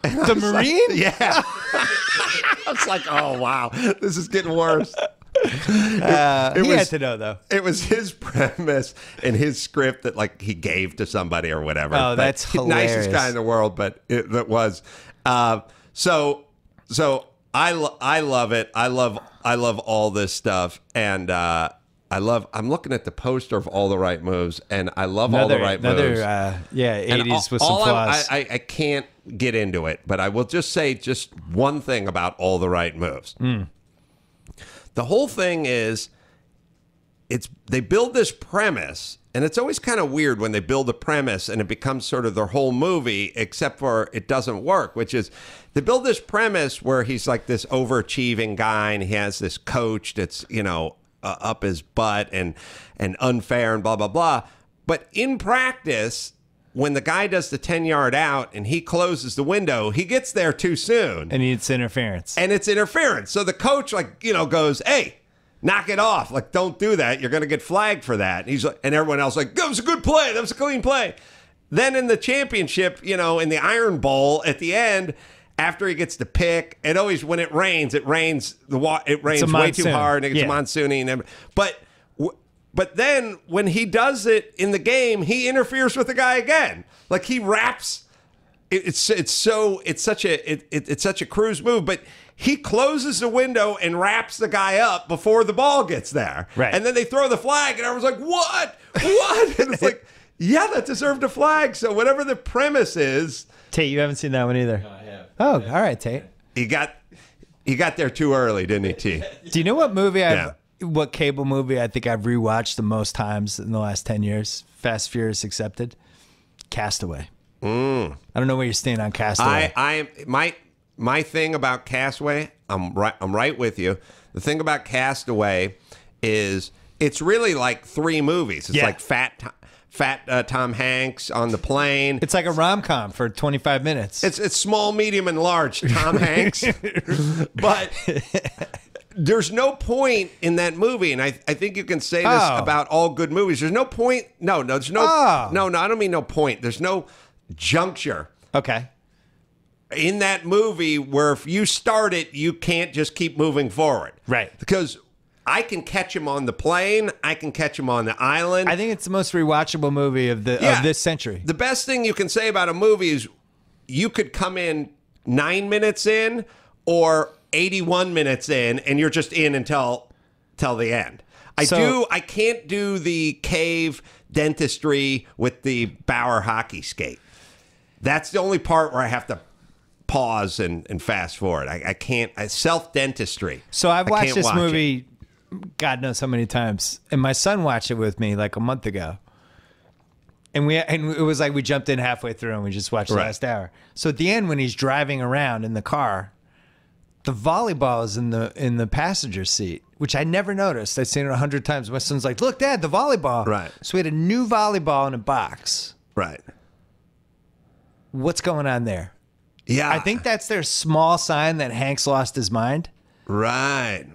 S1: The Marine?
S2: Like, yeah. I was like, oh, wow, this is getting worse.
S1: He had to know, though.
S2: It was his premise and his script that he gave to somebody or whatever.
S1: Oh, that's hilarious.
S2: Nicest guy in the world, but that was. So I love it. I love all this stuff, and I'm looking at the poster of All the Right Moves, and I love All the Right Moves.
S1: 80s with some flaws.
S2: I can't get into it, but I will just say just one thing about All the Right Moves. The whole thing is, they build this premise, and it's always kind of weird when they build a premise and it becomes sort of their whole movie, except for it doesn't work, which is they build this premise where he's like this overachieving guy and he has this coach that's, up his butt and unfair and blah, blah, blah. But in practice, when the guy does the 10-yard out and he closes the window, he gets there too soon.
S1: And it's interference.
S2: And it's interference. So the coach, goes, hey, knock it off. Like, don't do that. You're going to get flagged for that. And he's like, and everyone else like, that was a good play. That was a clean play. Then in the championship, in the Iron Bowl at the end, after he gets the pick, when it rains way too hard and it's monsoony. But then when he does it in the game, he interferes with the guy again. Like he wraps. It's such a cruise move, but he closes the window and wraps the guy up before the ball gets there.
S1: Right.
S2: And then they throw the flag and everyone's like, what? And it's like, yeah, that deserved a flag. So whatever the premise is.
S1: Tate, you haven't seen that one either.
S3: No, I have.
S1: Oh, all right, Tate.
S2: He got there too early, didn't he, T?
S1: Do you know what movie what cable movie I think I've rewatched the most times in the last 10 years? Fast Furious accepted. Castaway. I don't know where you're staying on Castaway.
S2: My thing about Castaway, I'm right with you. The thing about Castaway is it's really like 3 movies. It's like fat Tom Hanks on the plane.
S1: It's like a rom-com for 25 minutes.
S2: It's small, medium, and large Tom Hanks. But there's no point in that movie, and I think you can say this about all good movies. There's no point. No, there's no. No, I don't mean no point. There's no juncture.
S1: Okay.
S2: In that movie where if you start it, you can't just keep moving forward.
S1: Right.
S2: Because I can catch him on the plane. I can catch him on the island.
S1: I think it's the most rewatchable movie of this century.
S2: The best thing you can say about a movie is you could come in 9 minutes in or 81 minutes in, and you're just in until the end. I can't do the cave dentistry with the Bauer hockey skate. That's the only part where I have to pause and fast forward. I can't. Self-dentistry.
S1: So I've watched this movie God knows how many times, and my son watched it with me like a month ago. And it was like we jumped in halfway through and we just watched the last hour. So at the end, when he's driving around in the car, the volleyball is in the passenger seat, which I never noticed. I've seen it 100 times. My son's like, "Look, Dad, the volleyball."
S2: Right.
S1: So we had a new volleyball in a box.
S2: Right.
S1: What's going on there?
S2: Yeah.
S1: I think that's their small sign that Hank's lost his mind.
S2: Right.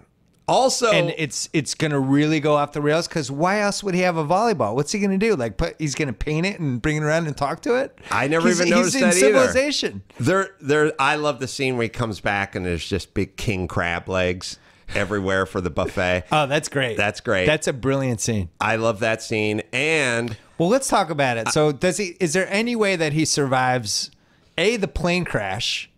S2: Also,
S1: and it's going to really go off the rails because why else would he have a volleyball? What's he going to do? Like, he's going to paint it and bring it around and talk to it?
S2: I never even noticed that either.
S1: He's in Civilization.
S2: I love the scene where he comes back and there's just big king crab legs everywhere for the buffet.
S1: Oh, that's great.
S2: That's great.
S1: That's a brilliant scene.
S2: I love that scene. And
S1: well, let's talk about it. So, is there any way that he survives the plane crash?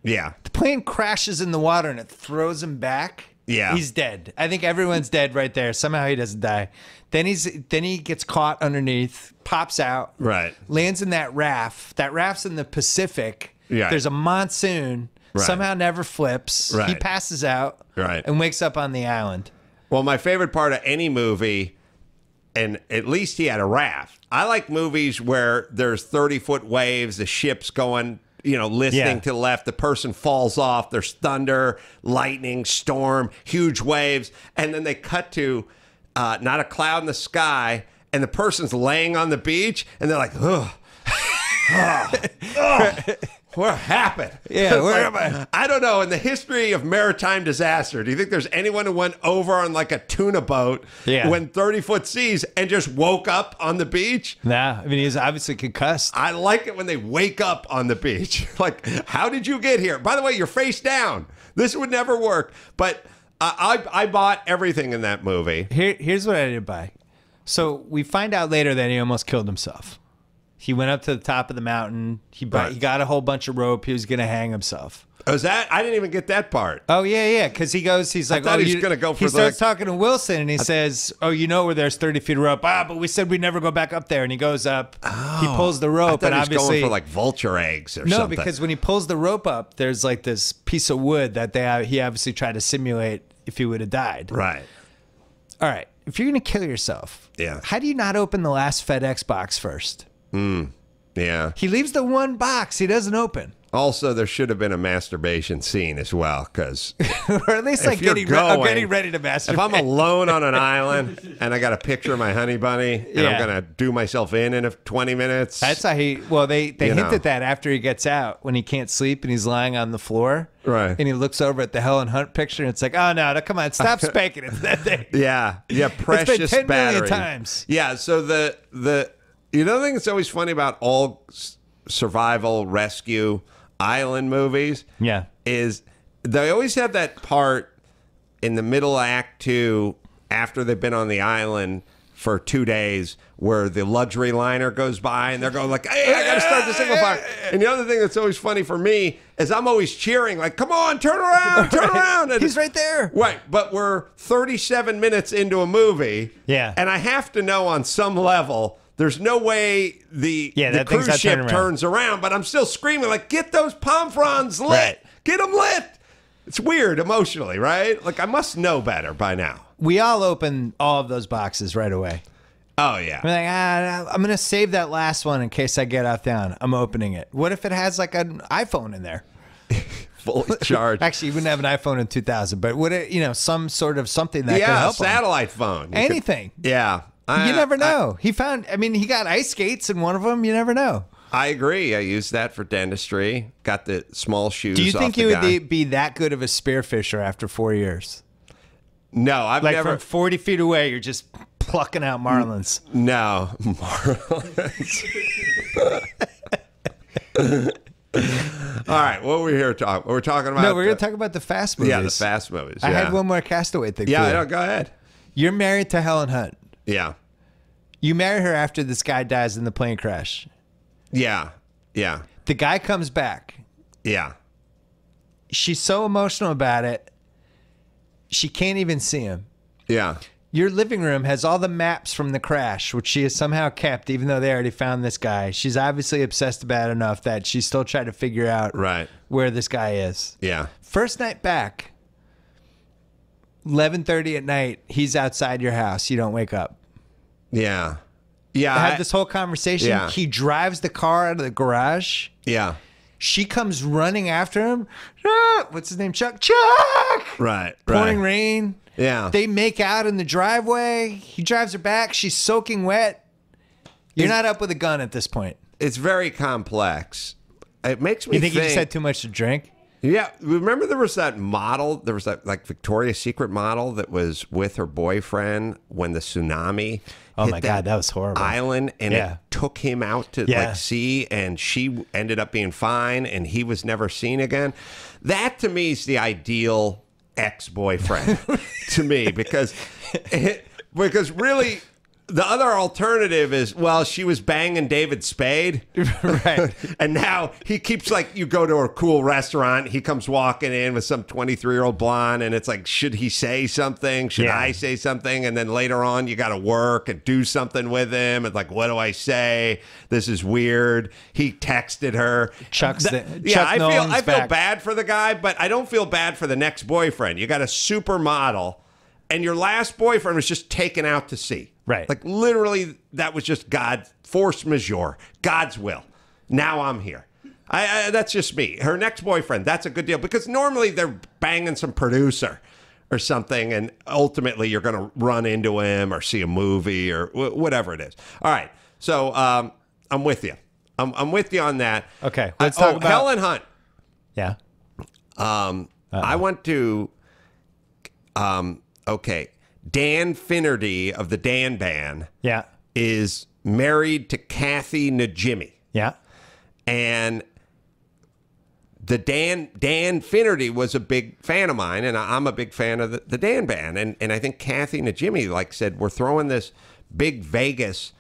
S2: Yeah.
S1: The plane crashes in the water and it throws him back.
S2: Yeah.
S1: He's dead. I think everyone's dead right there. Somehow he doesn't die. Then he gets caught underneath, pops out,
S2: right,
S1: lands in that raft. That raft's in the Pacific.
S2: Yeah.
S1: There's a monsoon. Right. Somehow never flips.
S2: Right.
S1: He passes out.
S2: Right.
S1: And wakes up on the island.
S2: Well, my favorite part of any movie, and at least he had a raft. I like movies where there's 30-foot waves, the ship's going, listening to the left, the person falls off, there's thunder, lightning, storm, huge waves, and then they cut to not a cloud in the sky, and the person's laying on the beach, and they're like, ugh. What happened?
S1: Yeah, where am I?
S2: I don't know. In the history of maritime disaster, do you think there's anyone who went over on like a tuna boat when 30-foot seas and just woke up on the beach?
S1: Nah, I mean, he's obviously concussed.
S2: I like it when they wake up on the beach. Like, how did you get here? By the way, you're face down. This would never work. But I bought everything in that movie.
S1: Here's what I didn't buy. So we find out later that he almost killed himself. He went up to the top of the mountain. He got a whole bunch of rope. He was going to hang himself.
S2: Oh, is that? I didn't even get that part.
S1: Oh, yeah. Because he's like,
S2: I thought he was going to go for
S1: he starts talking to Wilson and he says, where there's 30 feet of rope. But we said we'd never go back up there. And he goes up. He pulls the rope.
S2: I thought
S1: and
S2: he was
S1: obviously
S2: going for like vulture eggs or something.
S1: No, because when he pulls the rope up, there's like this piece of wood that he obviously tried to simulate if he would have died.
S2: Right.
S1: All right. If you're going to kill yourself, how do you not open the last FedEx box first?
S2: Yeah.
S1: He leaves the one box he doesn't open.
S2: Also, there should have been a masturbation scene as well, because
S1: or at least like getting ready to masturbate.
S2: If I'm alone on an island and I got a picture of my honey bunny and I'm gonna do myself in 20 minutes.
S1: That's how he. Well, they hint at that after he gets out when he can't sleep and he's lying on the floor.
S2: Right.
S1: And he looks over at the Helen Hunt picture and it's like, oh no, come on, stop spanking it. That thing.
S2: Yeah. Precious
S1: it's been 10
S2: battery.
S1: million times.
S2: Yeah. So the thing that's always funny about all survival rescue island movies is they always have that part in the middle of Act 2 after they've been on the island for 2 days where the luxury liner goes by and they're going like, hey, I gotta start the single fire. And the other thing that's always funny for me is I'm always cheering like, come on, turn around, turn around. And,
S1: he's right there.
S2: Right, but we're 37 minutes into a movie and I have to know on some level there's no way the cruise ship turns around, but I'm still screaming like, get those palm fronds lit. Right. Get them lit. It's weird emotionally, right? Like, I must know better by now.
S1: We all open all of those boxes right away.
S2: Oh yeah.
S1: We're like, I'm going to save that last one in case I get outdone. I'm opening it. What if it has like an iPhone in there?
S2: Fully charged.
S1: Actually, you wouldn't have an iPhone in 2000, but would it, some sort of something that could help him?
S2: Satellite phone.
S1: Anything.
S2: Yeah.
S1: You never know. He got ice skates in one of them. You never know.
S2: I agree. I used that for dentistry. Got the small shoes.
S1: Do you
S2: off
S1: think
S2: the
S1: you
S2: guy.
S1: would be that good of a spearfisher after 4 years?
S2: No, I've
S1: Like
S2: never.
S1: from 40 feet away, you're just plucking out marlins.
S2: No, Marlins. All right, what were we here talking? We're talking about.
S1: No, we're going to talk about the fast movies.
S2: Yeah, the fast movies.
S1: I
S2: yeah.
S1: had one more Castaway thing.
S2: Yeah,
S1: for you.
S2: no, go ahead.
S1: You're married to Helen Hunt.
S2: Yeah,
S1: You marry her after this guy dies in the plane crash.
S2: yeah, yeah,
S1: The guy comes back.
S2: yeah.
S1: She's so emotional about it. She can't even see him.
S2: Yeah.
S1: Your living room has all the maps from the crash, which she has somehow kept, even though they already found this guy. She's obviously obsessed about it enough that she's still trying to figure out
S2: Right.
S1: where this guy is.
S2: Yeah.
S1: First night back, 11:30 at night, he's outside your house. You don't wake up.
S2: Yeah. Yeah.
S1: I had this whole conversation.
S2: Yeah.
S1: He drives the car out of the garage.
S2: Yeah.
S1: She comes running after him. Ah, what's his name? Chuck. Chuck!
S2: Right.
S1: Pouring
S2: Right.
S1: rain.
S2: Yeah.
S1: They make out in the driveway. He drives her back. She's soaking wet. You're not up with a gun at this point.
S2: It's very complex. It makes me
S1: You think he just had too much to drink?
S2: Yeah, remember there was that model, there was that like Victoria's Secret model that was with her boyfriend when the tsunami
S1: Oh
S2: hit
S1: my God, that was horrible.
S2: island, and
S1: Yeah.
S2: it took him out to
S1: Yeah.
S2: like sea, and she ended up being fine, and he was never seen again. That to me is the ideal ex-boyfriend to me, because really the other alternative is, well, she was banging David Spade.
S1: Right.
S2: And now he keeps like, you go to a cool restaurant, he comes walking in with some 23-year-old blonde, and it's like, should he say something? Should
S1: Yeah.
S2: I say something? And then later on, you got to work and do something with him. And like, what do I say? This is weird. He texted her.
S1: Chuck
S2: I
S1: Nolan's
S2: feel
S1: back.
S2: bad for the guy, but I don't feel bad for the next boyfriend. You got a supermodel, and your last boyfriend was just taken out to sea.
S1: Right.
S2: Like literally, that was just God, force majeure, God's will. Now I'm here. That's just me. Her next boyfriend, that's a good deal, because normally they're banging some producer or something, and ultimately you're going to run into him or see a movie or whatever it is. All right. So I'm with you. I'm with you on that.
S1: Okay, let's talk about-
S2: Helen Hunt.
S1: Yeah.
S2: I went to, Dan Finnerty of the Dan Band
S1: Yeah.
S2: is married to Kathy Najimy.
S1: Yeah.
S2: And the Dan Finnerty was a big fan of mine, and I'm a big fan of the Dan Band. And I think Kathy Najimy said, we're throwing this big Vegas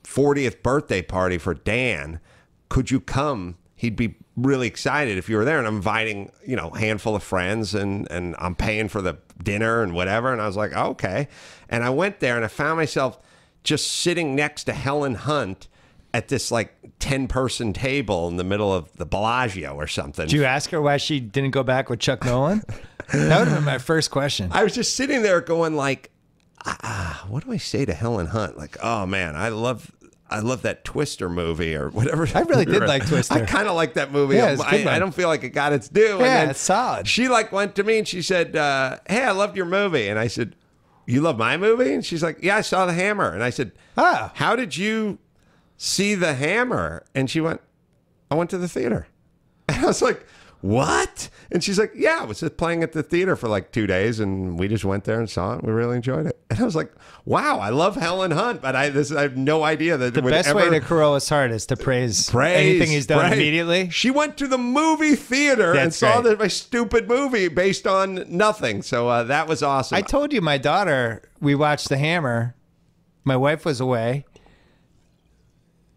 S2: 40th birthday party for Dan. Could you come? He'd be really excited if you were there. And I'm inviting, a handful of friends, and I'm paying for the dinner and whatever. And I was like, oh, okay. And I went there, and I found myself just sitting next to Helen Hunt at this 10-person table in the middle of the Bellagio or something.
S1: Did you ask her why she didn't go back with Chuck Nolan? That would have been my first question.
S2: I was just sitting there going what do I say to Helen Hunt? Oh man, I love that Twister movie or whatever.
S1: I really did like Twister.
S2: I kind of like that movie.
S1: Yeah, it's a good one.
S2: I don't feel like it got its due.
S1: Yeah,
S2: And then
S1: it's solid.
S2: She went to me and she said, hey, I loved your movie. And I said, you love my movie? And she's like, yeah, I saw The Hammer. And I said,
S1: Ah.
S2: how did you see The Hammer? And she went, I went to the theater. And I was like, what? And she's like, yeah, I was just playing at the theater for 2 days, and we just went there and saw it. We really enjoyed it. And I was like, wow, I love Helen Hunt, but I have no idea that
S1: The best way to corral his heart is to praise anything he's done immediately.
S2: She went to the movie theater and
S1: That's
S2: saw
S1: great.
S2: my stupid movie based on nothing. So that was awesome.
S1: I told you my daughter, we watched The Hammer. My wife was away.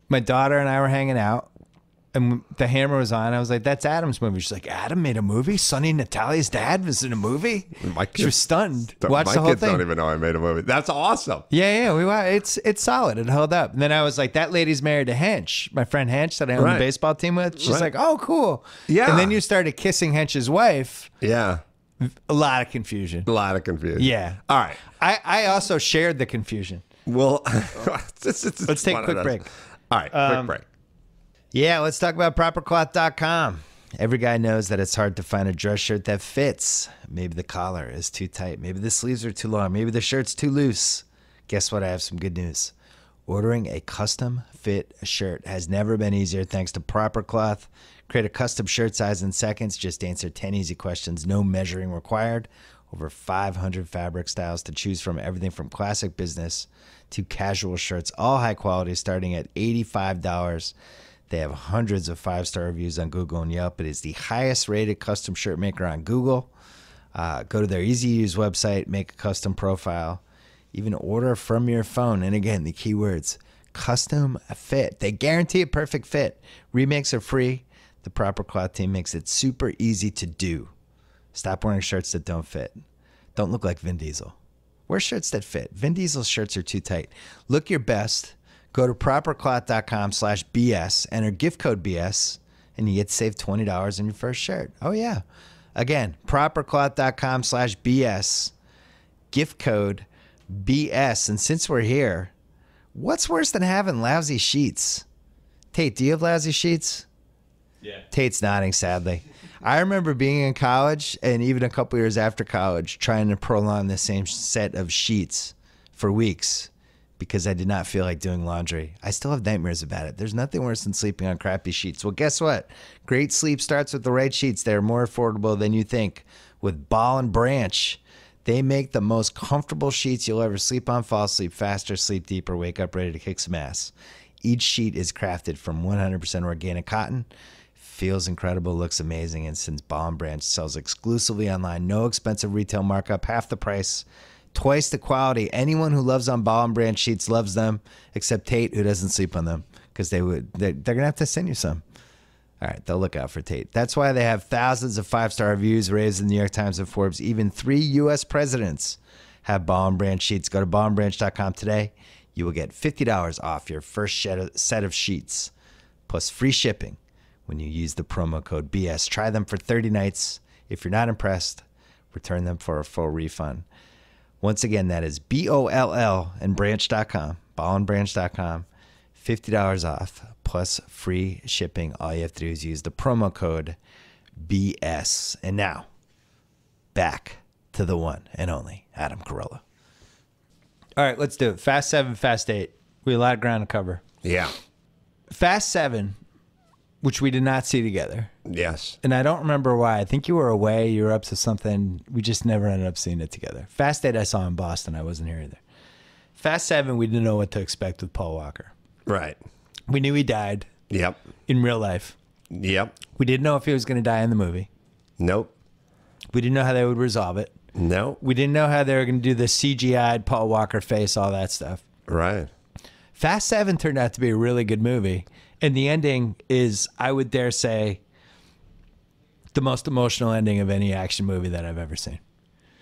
S1: My daughter and I were hanging out, and The Hammer was on. I was like, that's Adam's movie. She's like, Adam made a movie? Sonny and Natalia's dad was in a movie? She was stunned. Watched the whole
S2: kids
S1: thing.
S2: don't even know I made a movie. That's awesome.
S1: Yeah, we watched. It's solid. It held up. And then I was like, that lady's married to Hench, my friend Hench that I own
S2: Right.
S1: the baseball team with. She's
S2: Right.
S1: like, oh, cool.
S2: Yeah.
S1: And then you started kissing Hench's wife.
S2: Yeah.
S1: A lot of confusion.
S2: A lot of confusion.
S1: Yeah.
S2: All right.
S1: I also shared the confusion.
S2: Well,
S1: Let's take a quick break.
S2: All right, quick break.
S1: Yeah, let's talk about propercloth.com. Every guy knows that it's hard to find a dress shirt that fits. Maybe the collar is too tight. Maybe the sleeves are too long. Maybe the shirt's too loose. Guess what? I have some good news. Ordering a custom fit shirt has never been easier thanks to Proper Cloth. Create a custom shirt size in seconds. Just answer 10 easy questions. No measuring required. Over 500 fabric styles to choose from. Everything from classic business to casual shirts. All high quality starting at $85. They have hundreds of 5-star reviews on Google and Yelp. It is the highest rated custom shirt maker on Google. Go to their easy to use website, make a custom profile, even order from your phone. And again, the keywords, custom fit. They guarantee a perfect fit. Remakes are free. The Proper Cloth team makes it super easy to do. Stop wearing shirts that don't fit. Don't look like Vin Diesel. Wear shirts that fit. Vin Diesel's shirts are too tight. Look your best. Go to propercloth.com/BS. Enter gift code BS, and you get to save $20 on your first shirt. Oh, yeah. Again, propercloth.com/BS. Gift code BS. And since we're here, what's worse than having lousy sheets? Tate, do you have lousy sheets?
S3: Yeah.
S1: Tate's nodding sadly. I remember being in college and even a couple years after college trying to prolong the same set of sheets for weeks because I did not feel like doing laundry. I still have nightmares about it. There's nothing worse than sleeping on crappy sheets. Well, guess what? Great sleep starts with the right sheets. They're more affordable than you think. With Ball and Branch, they make the most comfortable sheets you'll ever sleep on. Fall asleep faster, sleep deeper, wake up ready to kick some ass. Each sheet is crafted from 100% organic cotton. Feels incredible, looks amazing, and since Ball and Branch sells exclusively online, no expensive retail markup, half the price, twice the quality. Anyone who loves on Ball and Branch sheets loves them, except Tate, who doesn't sleep on them, because they're gonna have to send you some. All right, they'll look out for Tate. That's why they have thousands of 5-star reviews raised in the New York Times and Forbes. Even 3 U.S. presidents have Ball and Branch sheets. Go to ballandbranch.com today. You will get $50 off your first set of sheets, plus free shipping when you use the promo code BS. Try them for 30 nights. If you're not impressed, return them for a full refund. Once again, that is BOLL and branch.com, ballandbranch.com, $50 off plus free shipping. All you have to do is use the promo code BS. And now, back to the one and only Adam Carolla. All right, let's do it. Fast 7, Fast 8. We have a lot of ground to cover.
S2: Yeah.
S1: Fast 7, which we did not see together.
S2: Yes.
S1: And I don't remember why. I think you were away. You were up to something. We just never ended up seeing it together. Fast 8 I saw in Boston. I wasn't here either. Fast 7, we didn't know what to expect with Paul Walker.
S2: Right.
S1: We knew he died.
S2: Yep.
S1: In real life.
S2: Yep.
S1: We didn't know if he was going to die in the movie.
S2: Nope.
S1: We didn't know how they would resolve it.
S2: Nope.
S1: We didn't know how they were going to do the CGI'd Paul Walker face, all that stuff.
S2: Right.
S1: Fast 7 turned out to be a really good movie. And the ending is, I would dare say, the most emotional ending of any action movie that I've ever seen.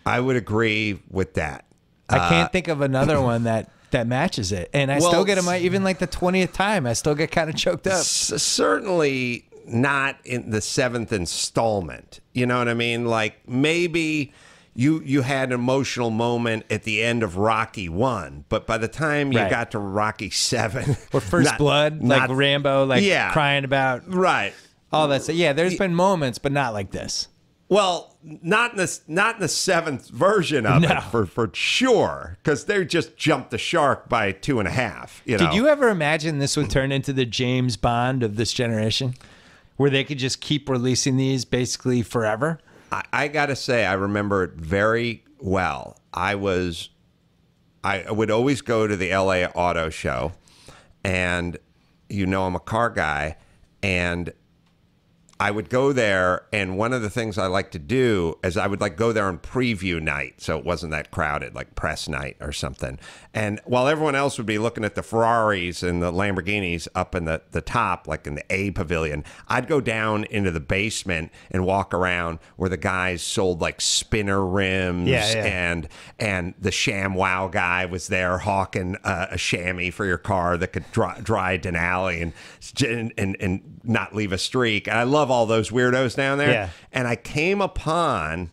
S2: I would agree with that.
S1: I can't think of another one that matches it. And I still get them, even like the 20th time, I still get kind of choked up.
S2: Certainly not in the 7th installment. You know what I mean? Like maybe you had an emotional moment at the end of Rocky 1, but by the time you got to Rocky 7
S1: or First Blood, like Rambo, crying about all that stuff. Yeah, there's been moments, but not like this.
S2: Well, not in the 7th version of it for sure, because they just jumped the shark by 2.5.
S1: Did you ever imagine this would turn into the James Bond of this generation, where they could just keep releasing these basically forever?
S2: I got to say, I remember it very well. I would always go to the LA Auto Show, and I'm a car guy, and I would go there, and one of the things I like to do is I would go there on preview night, so it wasn't that crowded, like press night or something. And while everyone else would be looking at the Ferraris and the Lamborghinis up in the top, like in the A pavilion, I'd go down into the basement and walk around where the guys sold like spinner rims, and the ShamWow guy was there hawking a chamois for your car that could dry Denali and not leave a streak. And I love all those weirdos down there.
S1: Yeah.
S2: And I came upon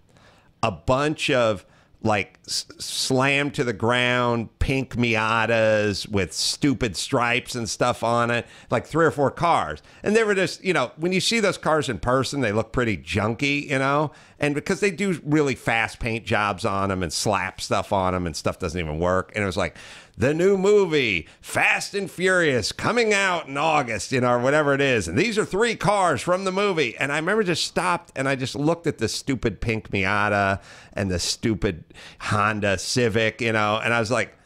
S2: a bunch of like slammed to the ground pink Miatas with stupid stripes and stuff on it, like 3 or 4 cars. And they were just, you know, when you see those cars in person, they look pretty junky, you know, and because they do really fast paint jobs on them and slap stuff on them and stuff doesn't even work. And it was like, the new movie, Fast and Furious, coming out in August, you know, or whatever it is. And these are 3 cars from the movie. And I remember just stopped and I just looked at the stupid pink Miata and the stupid Honda Civic, you know, and I was like,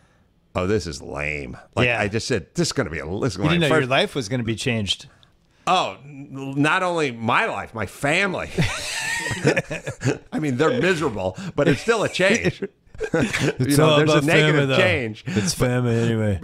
S2: oh, this is lame. Like,
S1: Yeah.
S2: I just said, this is going to be a, this is
S1: You
S2: going
S1: didn't
S2: to
S1: know
S2: be
S1: your life was going to be changed.
S2: Oh, not only my life, my family. I mean, they're miserable, but it's still a change.
S1: It's
S2: you know,
S1: all
S2: there's a
S1: about
S2: negative
S1: family,
S2: change.
S1: It's family anyway.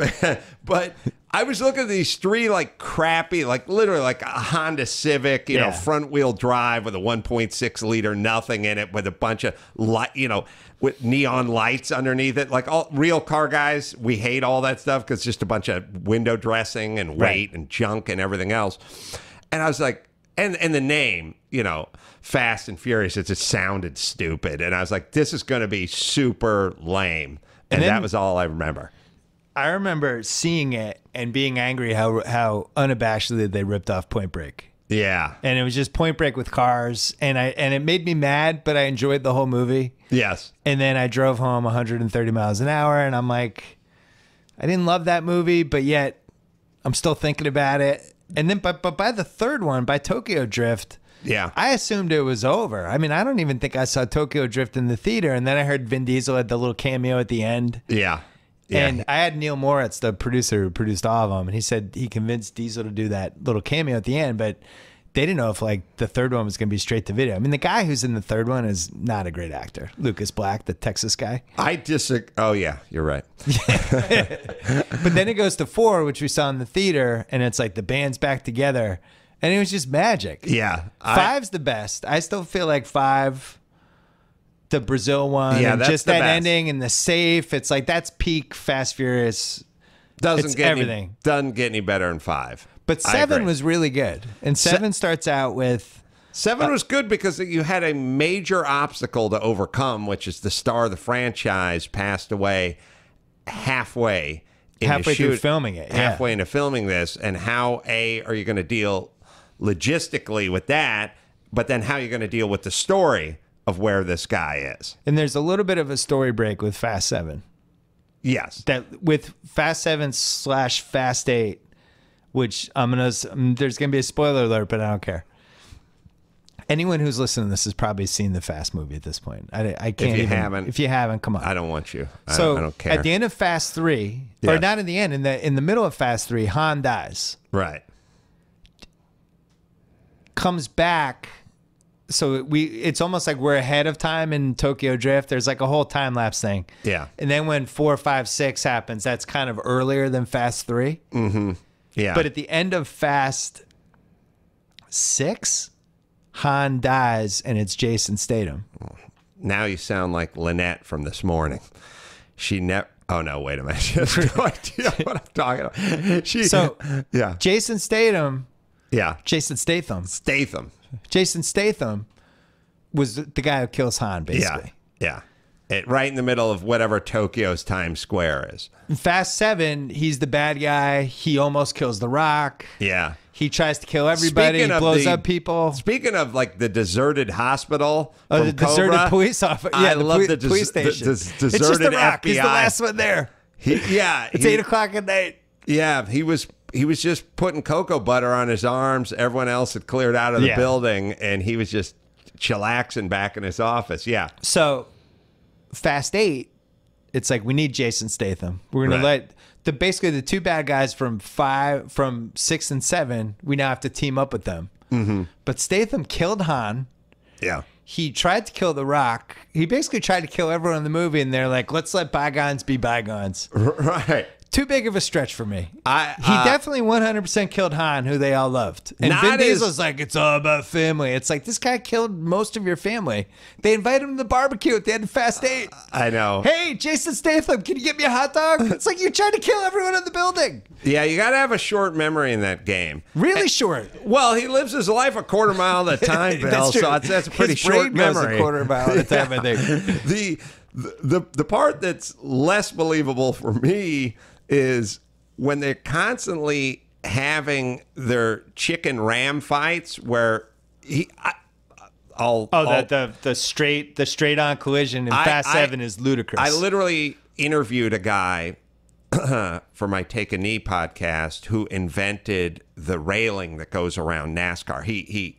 S2: But I was looking at these 3 like crappy, like literally like a Honda Civic, you know, front wheel drive with a 1.6 liter, nothing in it, with a bunch of light, you know, with neon lights underneath it. Like all real car guys, we hate all that stuff because it's just a bunch of window dressing and weight and junk and everything else. And I was like, and the name, you know, Fast and Furious, it just sounded stupid. And I was like, this is going to be super lame. And
S1: then-
S2: that was all I remember.
S1: I remember seeing it and being angry how unabashedly they ripped off Point Break.
S2: Yeah.
S1: And it was just Point Break with cars, and it made me mad, but I enjoyed the whole movie.
S2: Yes.
S1: And then I drove home 130 miles an hour, and I'm like, I didn't love that movie, but yet I'm still thinking about it. And then, but by the third one, by Tokyo Drift,
S2: Yeah.
S1: I assumed it was over. I mean, I don't even think I saw Tokyo Drift in the theater, and then I heard Vin Diesel had the little cameo at the end.
S2: Yeah.
S1: And I had Neil Moritz, the producer who produced all of them, and he said he convinced Diesel to do that little cameo at the end, but they didn't know if like the third one was going to be straight to video. I mean, the guy who's in the third one is not a great actor. Lucas Black, the Texas guy.
S2: I disagree. Oh, yeah, you're right.
S1: But then it goes to 4, which we saw in the theater, and it's like the band's back together, and it was just magic.
S2: Yeah.
S1: 5's the best. I still feel like 5, the Brazil one,
S2: Yeah,
S1: and
S2: that's
S1: just
S2: the
S1: that
S2: best.
S1: ending and the safe. It's like that's peak Fast Furious.
S2: doesn't
S1: it's
S2: get
S1: everything.
S2: Doesn't get any better in 5.
S1: But
S2: I
S1: 7
S2: agree.
S1: was really good. And 7 starts out with
S2: 7 was good because you had a major obstacle to overcome, which is the star of the franchise passed away halfway
S1: halfway through filming it. Yeah.
S2: halfway into filming this, and how are you going to deal logistically with that? But then how are you going to deal with the story of where this guy is?
S1: And there's a little bit of a story break with Fast 7.
S2: Yes.
S1: That with Fast 7/Fast 8, which there's gonna be a spoiler alert, but I don't care. Anyone who's listening to this has probably seen the Fast movie at this point. I can't. If you haven't, come on.
S2: I don't want you. I
S1: So
S2: don't care.
S1: at the end of Fast 3, or
S2: Yes.
S1: not in the end, in the middle of Fast 3, Han dies,
S2: Right.
S1: comes back. So it's almost like we're ahead of time in Tokyo Drift. There's like a whole time lapse thing.
S2: Yeah.
S1: And then when 4, 5, 6 happens, that's kind of earlier than Fast 3.
S2: Yeah.
S1: But at the end of Fast 6, Han dies, and it's Jason Statham.
S2: Now you sound like Lynette from this morning. She never. Oh no! Wait a minute. She has no idea what I'm talking about.
S1: So
S2: yeah,
S1: Jason Statham
S2: yeah.
S1: Statham was the guy who kills Han, basically.
S2: Yeah. Right in the middle of whatever Tokyo's Times Square is.
S1: In Fast 7, he's the bad guy. He almost kills The Rock.
S2: Yeah.
S1: He tries to kill everybody.
S2: Speaking
S1: He
S2: of
S1: blows
S2: the-
S1: up people.
S2: Speaking of like the deserted hospital,
S1: Oh,
S2: from
S1: the deserted
S2: Cobra,
S1: police office. Yeah,
S2: I
S1: the
S2: love the
S1: police station.
S2: It's just
S1: It's just The Rock. He's the last one there. It's 8 o'clock at night.
S2: Yeah, he was just putting cocoa butter on his arms. Everyone else had cleared out of the
S1: Yeah.
S2: building, and he was just chillaxing back in his office. Yeah.
S1: So, Fast 8, it's like we need Jason Statham. We're gonna
S2: Right.
S1: let basically the two bad guys from 6 and 7. We now have to team up with them. Mm-hmm. But Statham killed Han.
S2: Yeah.
S1: He tried to kill The Rock. He basically tried to kill everyone in the movie, and they're like, "Let's let bygones be bygones."
S2: Right.
S1: too big of a stretch for me. He
S2: I
S1: definitely 100% killed Han, who they all loved. And
S2: Not
S1: Vin
S2: as-
S1: Diesel's like, it's all about family. It's like, this guy killed most of your family. They invited him to the barbecue at the end of Fast 8.
S2: I know.
S1: Hey, Jason Statham, can you get me a hot dog? It's like you're trying to kill everyone in the building.
S2: Yeah, you got to have a short memory in that game.
S1: Really short.
S2: Well, he lives his life a quarter mile at a time, Bill.
S1: That's true.
S2: That's a pretty
S1: His
S2: short
S1: brain goes
S2: memory.
S1: a quarter mile at a time, I think.
S2: The part that's less believable for me is when they're constantly having their chicken ram fights where
S1: The straight on collision in Fast 7 is ludicrous.
S2: I literally interviewed a guy for my Take a Knee podcast who invented the railing that goes around NASCAR. He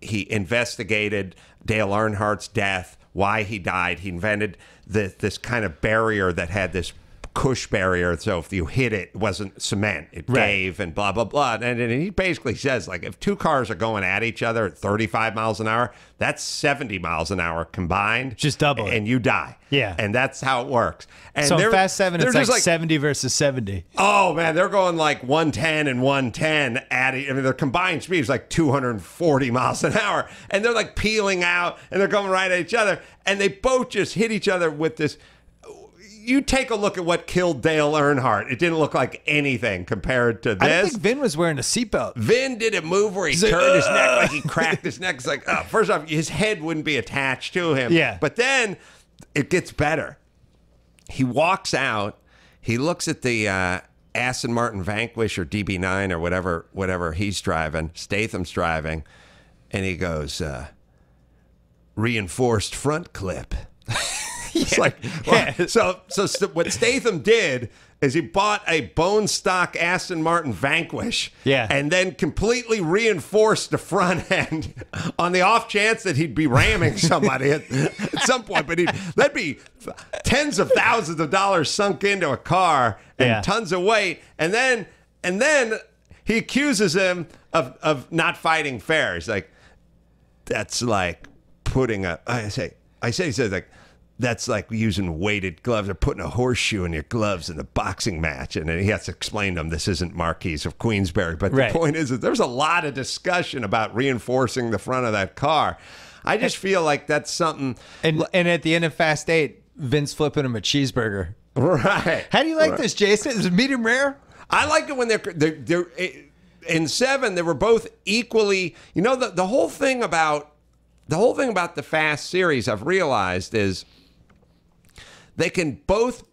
S2: investigated Dale Earnhardt's death, why he died. He invented this kind of barrier that had this cush barrier, so if you hit it, it wasn't cement, it gave, and blah blah blah. And he basically says, like, if two cars are going at each other at 35 miles an hour, that's 70 miles an hour combined,
S1: just double it,
S2: and you die.
S1: Yeah,
S2: and that's how it works. And
S1: so in Fast 7, it's
S2: like
S1: 70 versus 70.
S2: Oh man, they're going like 110 and 110 at it. I mean, their combined speed is like 240 miles an hour, and they're like peeling out, and they're going right at each other, and they both just hit each other with this. You take a look at what killed Dale Earnhardt. It didn't look like anything compared to this.
S1: I don't think Vin was wearing a seatbelt.
S2: Vin did a move where he turned his neck, like he cracked his neck. It's like, first off, his head wouldn't be attached to him.
S1: Yeah.
S2: But then it gets better. He walks out. He looks at the Aston Martin Vanquish or DB9 or whatever he's driving, Statham's driving, and he goes, reinforced front clip. It's like, well, so what Statham did is he bought a bone stock Aston Martin Vanquish, and then completely reinforced the front end on the off chance that he'd be ramming somebody at some point. But that'd be tens of thousands of dollars sunk into a car and tons of weight, and then he accuses him of not fighting fair. He's like, that's like putting he says like, that's like using weighted gloves or putting a horseshoe in your gloves in the boxing match. And then he has to explain to them this isn't Marquis of Queensberry. But the point is that there's a lot of discussion about reinforcing the front of that car. I just feel like that's something.
S1: And at the end of Fast 8, Vince flipping him a cheeseburger.
S2: Right.
S1: How do you like this, Jason? Is it medium rare?
S2: I like it when they're in 7, they were both equally, the whole thing about the Fast series I've realized is they can both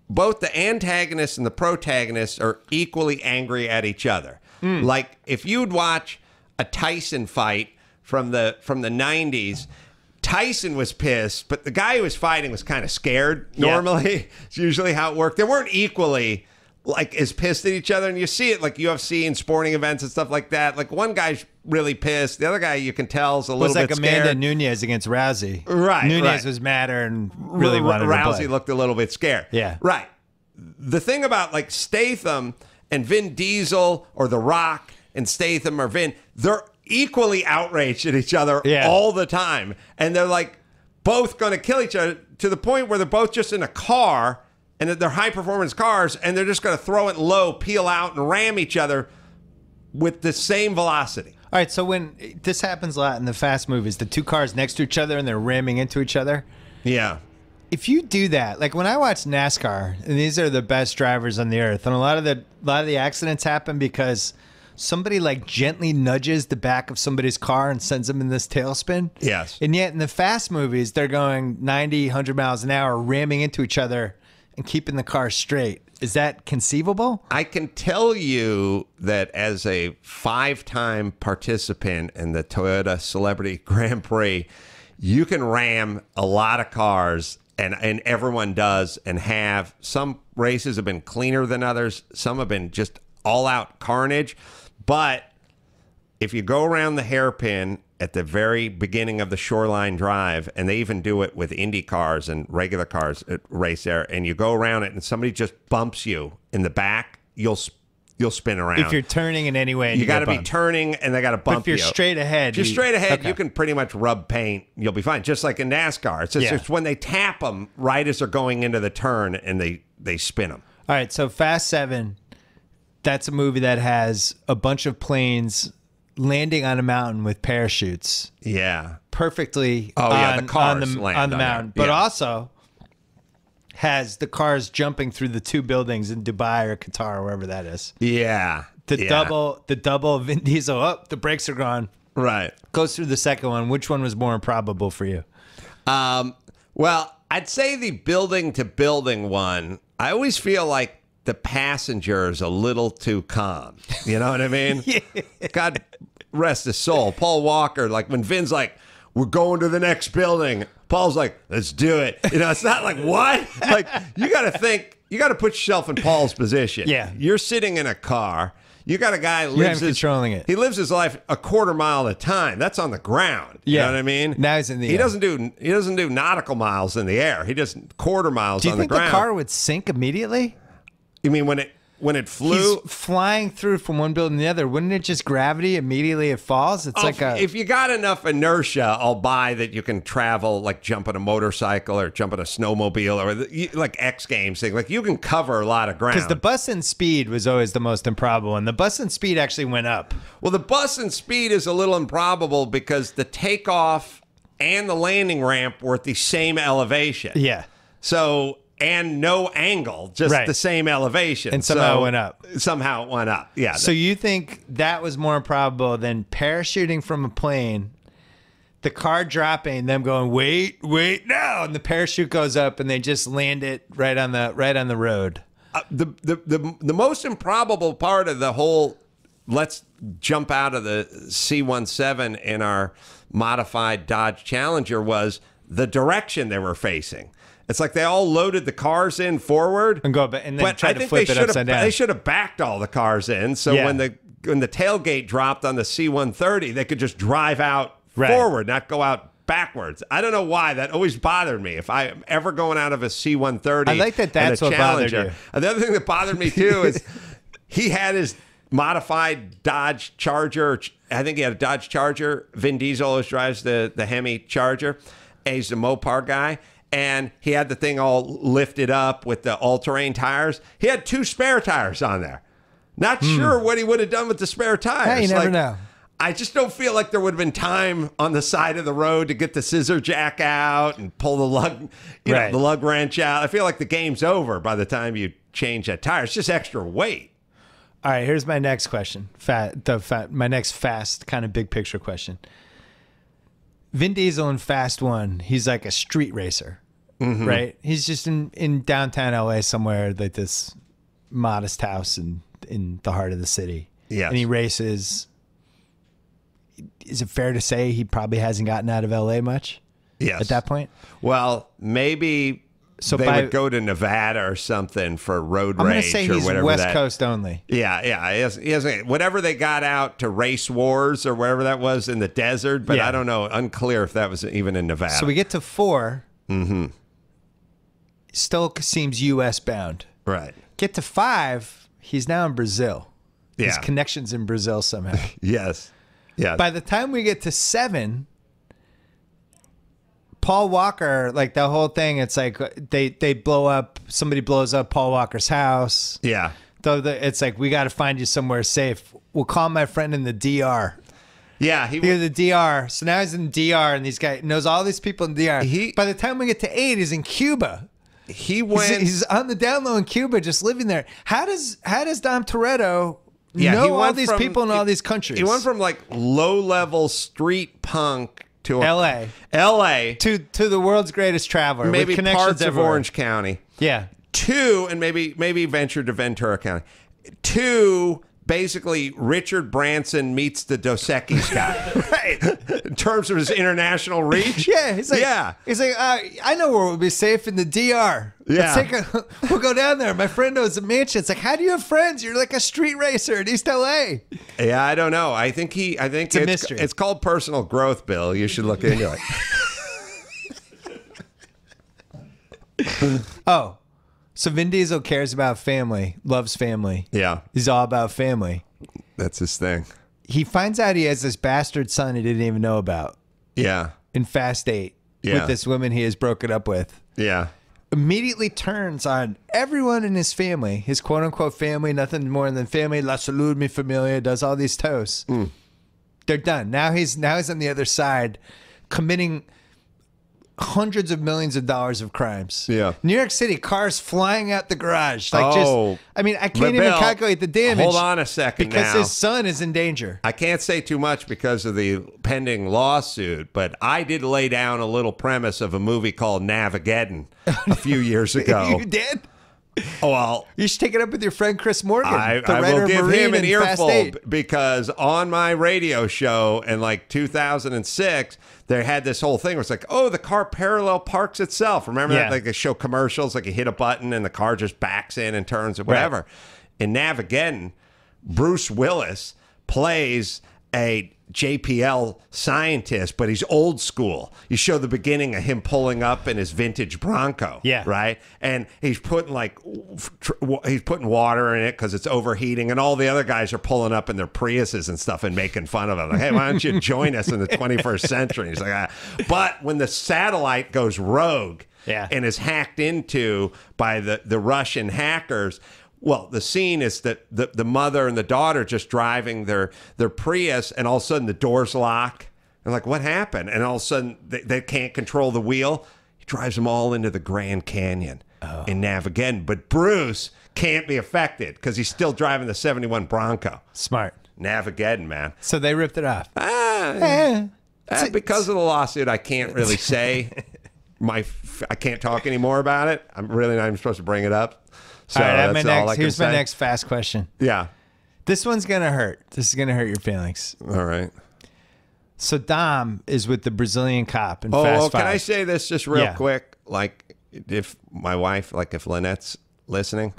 S2: the antagonists and the protagonists are equally angry at each other. Like if you'd watch a Tyson fight from the 90s, Tyson was pissed, but the guy who was fighting was kind of scared. Normally, it's usually how it worked. They weren't equally like as pissed at each other, and you see it like UFC and sporting events and stuff like that. Like one guy's really pissed, the other guy you can tell is a little bit scared.
S1: It was like Amanda Nunez against Rousey.
S2: Right.
S1: Nunez was madder and really wanted to
S2: Rousey
S1: play.
S2: looked a little bit scared.
S1: Yeah.
S2: Right. The thing about like Statham and Vin Diesel or The Rock and Statham or Vin, they're equally outraged at each other all the time, and they're like both going to kill each other to the point where they're both just in a car. And they're high-performance cars, and they're just going to throw it low, peel out, and ram each other with the same velocity.
S1: All right, so when this happens a lot in the Fast movies, the two cars next to each other and they're ramming into each other.
S2: Yeah.
S1: If you do that, like when I watch NASCAR, and these are the best drivers on the earth, and a lot of the accidents happen because somebody like gently nudges the back of somebody's car and sends them in this tailspin.
S2: Yes.
S1: And yet in the Fast movies, they're going 90, 100 miles an hour, ramming into each other and keeping the car straight. Is that conceivable?
S2: I can tell you that as a 5-time participant in the Toyota Celebrity Grand Prix, you can ram a lot of cars, and everyone does, and have. Some races have been cleaner than others. Some have been just all-out carnage. But if you go around the hairpin at the very beginning of the Shoreline Drive, and they even do it with Indy cars and regular cars race there, and you go around it and somebody just bumps you in the back, you'll spin around.
S1: If you're turning in any way, and
S2: you got to be turning, and they got to bump you.
S1: But if you're straight ahead,
S2: if you're straight ahead, you can pretty much rub paint. You'll be fine. Just like in NASCAR, it's just it's when they tap them right as they're going into the turn, and they spin them.
S1: All right, so Fast 7, that's a movie that has a bunch of planes landing on a mountain with parachutes.
S2: Yeah.
S1: Perfectly
S2: Oh, yeah, the cars
S1: on the
S2: land on
S1: mountain.
S2: there.
S1: But
S2: Yeah.
S1: also has the cars jumping through the two buildings in Dubai or Qatar or wherever that is.
S2: Yeah.
S1: The
S2: Yeah.
S1: double Vin Diesel, the brakes are gone.
S2: Right.
S1: Goes through the second one. Which one was more improbable for you?
S2: Well, I'd say the building to building one, I always feel like the passenger is a little too calm. You know what I mean? God rest his soul. Paul Walker, like when Vin's like, we're going to the next building. Paul's like, let's do it. You know, it's not like, what? Like, you got to think, you got to put yourself in Paul's position.
S1: Yeah.
S2: You're sitting in a car. You got a guy who lives
S1: controlling it.
S2: He lives his life a quarter mile at a time. That's on the ground. You know what I mean?
S1: Now he's in the
S2: He
S1: air.
S2: doesn't do nautical miles in the air. He does quarter miles
S1: Do you
S2: on the
S1: think
S2: ground.
S1: the car would sink immediately?
S2: You mean when it flew?
S1: He's flying through from one building to the other. Wouldn't it just gravity immediately it falls? It's like a
S2: If you got enough inertia, I'll buy that you can travel, like jump on a motorcycle or jump on a snowmobile or like X Games thing. Like you can cover a lot of ground.
S1: because the bus and speed was always the most improbable, and the bus and speed actually went up.
S2: Well, the bus and speed is a little improbable because the takeoff and the landing ramp were at the same elevation.
S1: Yeah.
S2: So, and no angle, just
S1: Right.
S2: the same elevation.
S1: And somehow
S2: So,
S1: it went up.
S2: Somehow it went up. Yeah.
S1: So you think that was more improbable than parachuting from a plane, the car dropping, them going, wait now, and the parachute goes up and they just land it right on the road.
S2: The most improbable part of the whole let's jump out of the C-17 in our modified Dodge Challenger was the direction they were facing. It's like they all loaded the cars in forward
S1: And go back and then
S2: but
S1: try
S2: I
S1: to
S2: think
S1: flip
S2: they
S1: it
S2: should
S1: upside
S2: have
S1: down.
S2: they should have backed all the cars in so
S1: Yeah.
S2: when the tailgate dropped on the C-130 they could just drive out
S1: Right.
S2: forward, not go out backwards. I don't know why that always bothered me. If I'm ever going out of a C-130,
S1: I like that
S2: and a
S1: that's what bothered
S2: Challenger.
S1: you.
S2: And the other thing that bothered me too is he had his modified Dodge Charger. I think he had a Dodge Charger. Vin Diesel always drives the Hemi Charger. And he's a Mopar guy. And he had the thing all lifted up with the all-terrain tires. He had 2 spare tires on there. Not sure what he would have done with the spare tires.
S1: Hey, you never know.
S2: I just don't feel like there would have been time on the side of the road to get the scissor jack out and pull the lug,
S1: Right.
S2: the lug wrench out. I feel like the game's over by the time you change that tire. It's just extra weight.
S1: All right, here's my next question. My next fast kind of big picture question. Vin Diesel in Fast 1, he's like a street racer, right? He's just in downtown LA somewhere, like this modest house in the heart of the city.
S2: Yes.
S1: And he races. Is it fair to say he probably hasn't gotten out of LA much
S2: Yes.
S1: at that point?
S2: Well, maybe
S1: So
S2: they
S1: by-
S2: would go to Nevada or something for road
S1: I'm going
S2: rage
S1: to say
S2: or
S1: he's
S2: whatever
S1: West
S2: that.
S1: Coast only.
S2: Yeah. He hasn't, whatever they got out to race wars or wherever that was in the desert, but
S1: Yeah.
S2: I don't know. Unclear if that was even in Nevada.
S1: So we get to 4. Mm-hmm. Still seems U.S. bound.
S2: right.
S1: Get to 5, he's now in Brazil. His
S2: Yeah.
S1: connections in Brazil somehow.
S2: Yes. Yes.
S1: By the time we get to 7, Paul Walker, like the whole thing, it's like they blow up, somebody blows up Paul Walker's house.
S2: yeah.
S1: Though it's like, we got to find you somewhere safe. We'll call my friend in the DR.
S2: Yeah.
S1: He's the DR. So now he's in DR, and these guy knows all these people in DR. By the time we get to 8, he's in Cuba.
S2: He went.
S1: He's on the down low in Cuba, just living there. How does Dom Toretto
S2: he
S1: know all
S2: went
S1: these
S2: from-
S1: people in all these countries?
S2: He went from like low level street punk to
S1: L.A.
S2: L.A.
S1: to the world's greatest traveler.
S2: maybe
S1: with connections
S2: parts of
S1: everywhere.
S2: Orange County.
S1: Yeah.
S2: 2, and maybe ventured to Ventura County. 2, basically Richard Branson meets the Dos Equis guy.
S1: Right.
S2: In terms of his international reach.
S1: Yeah. He's like,
S2: Yeah.
S1: I know where we'll be safe in the DR.
S2: Yeah.
S1: We'll go down there. My friend owns a mansion. It's like, how do you have friends? You're like a street racer in East LA.
S2: Yeah, I don't know. I think it's
S1: a mystery.
S2: It's called personal growth, Bill. You should look into it.
S1: Oh, so Vin Diesel cares about family, loves family.
S2: Yeah,
S1: He's all about family.
S2: that's his thing.
S1: He finds out he has this bastard son he didn't even know about
S2: Yeah,
S1: in Fast 8
S2: Yeah.
S1: with this woman he has broken up with.
S2: yeah.
S1: immediately turns on everyone in his family, his quote unquote family, nothing more than family. La salud, mi familia, does all these toasts. They're done. Now he's on the other side, committing hundreds of millions of dollars of crimes.
S2: Yeah.
S1: New York City, cars flying out the garage.
S2: Oh.
S1: Just, I mean, I can't even
S2: Bill,
S1: calculate the damage.
S2: Hold on a second
S1: because
S2: now.
S1: his son is in danger.
S2: I can't say too much because of the pending lawsuit, but I did lay down a little premise of a movie called Navageddon a few years ago.
S1: You did?
S2: Oh, well,
S1: You should take it up with your friend Chris Morgan.
S2: I
S1: the
S2: will
S1: writer
S2: give
S1: Marine
S2: him an
S1: in Fast
S2: earful
S1: 8.
S2: because on my radio show in like 2006, they had this whole thing where it's like, oh, the car parallel parks itself. Remember
S1: Yeah.
S2: that? Like they show commercials, like you hit a button and the car just backs in and turns or whatever. In Navageddon, Bruce Willis plays a JPL scientist, but he's old school. You show the beginning of him pulling up in his vintage Bronco,
S1: Yeah.
S2: right? And he's putting he's putting water in it because it's overheating, and all the other guys are pulling up in their Priuses and stuff and making fun of him. Like, hey, why don't you join us in the 21st century? He's like, ah. But when the satellite goes rogue and is hacked into by the Russian hackers. Well, the scene is that the mother and the daughter just driving their Prius, and all of a sudden the doors lock. And like, what happened? And all of a sudden they can't control the wheel. He drives them all into the Grand Canyon in Navageddon. But Bruce can't be affected because he's still driving the 71 Bronco.
S1: Smart.
S2: Navageddon, man.
S1: So they ripped it off.
S2: Because of the lawsuit, I can't really say. I can't talk anymore about it. I'm really not even supposed to bring it up. So
S1: all right,
S2: that's all I can
S1: here's my
S2: say.
S1: next fast question.
S2: Yeah.
S1: This one's going to hurt. This is going to hurt your feelings.
S2: All right.
S1: So Dom is with the Brazilian cop in
S2: Oh,
S1: Fast
S2: well,
S1: Five.
S2: can I say this just real
S1: Yeah.
S2: quick? Like, if my wife, like if Lynette's listening,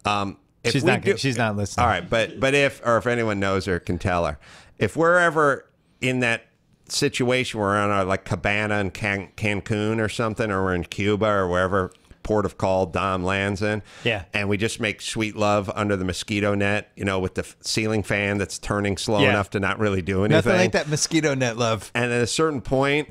S2: if
S1: She's
S2: we
S1: not.
S2: do-
S1: She's not listening.
S2: All right, but if anyone knows her, can tell her. If we're ever in that situation, we're on our like cabana in Cancun or something, or we're in Cuba or wherever port of call Dom lands in, and we just make sweet love under the mosquito net, with the ceiling fan that's turning slow enough to not really do anything.
S1: Nothing like that mosquito net love.
S2: And at a certain point,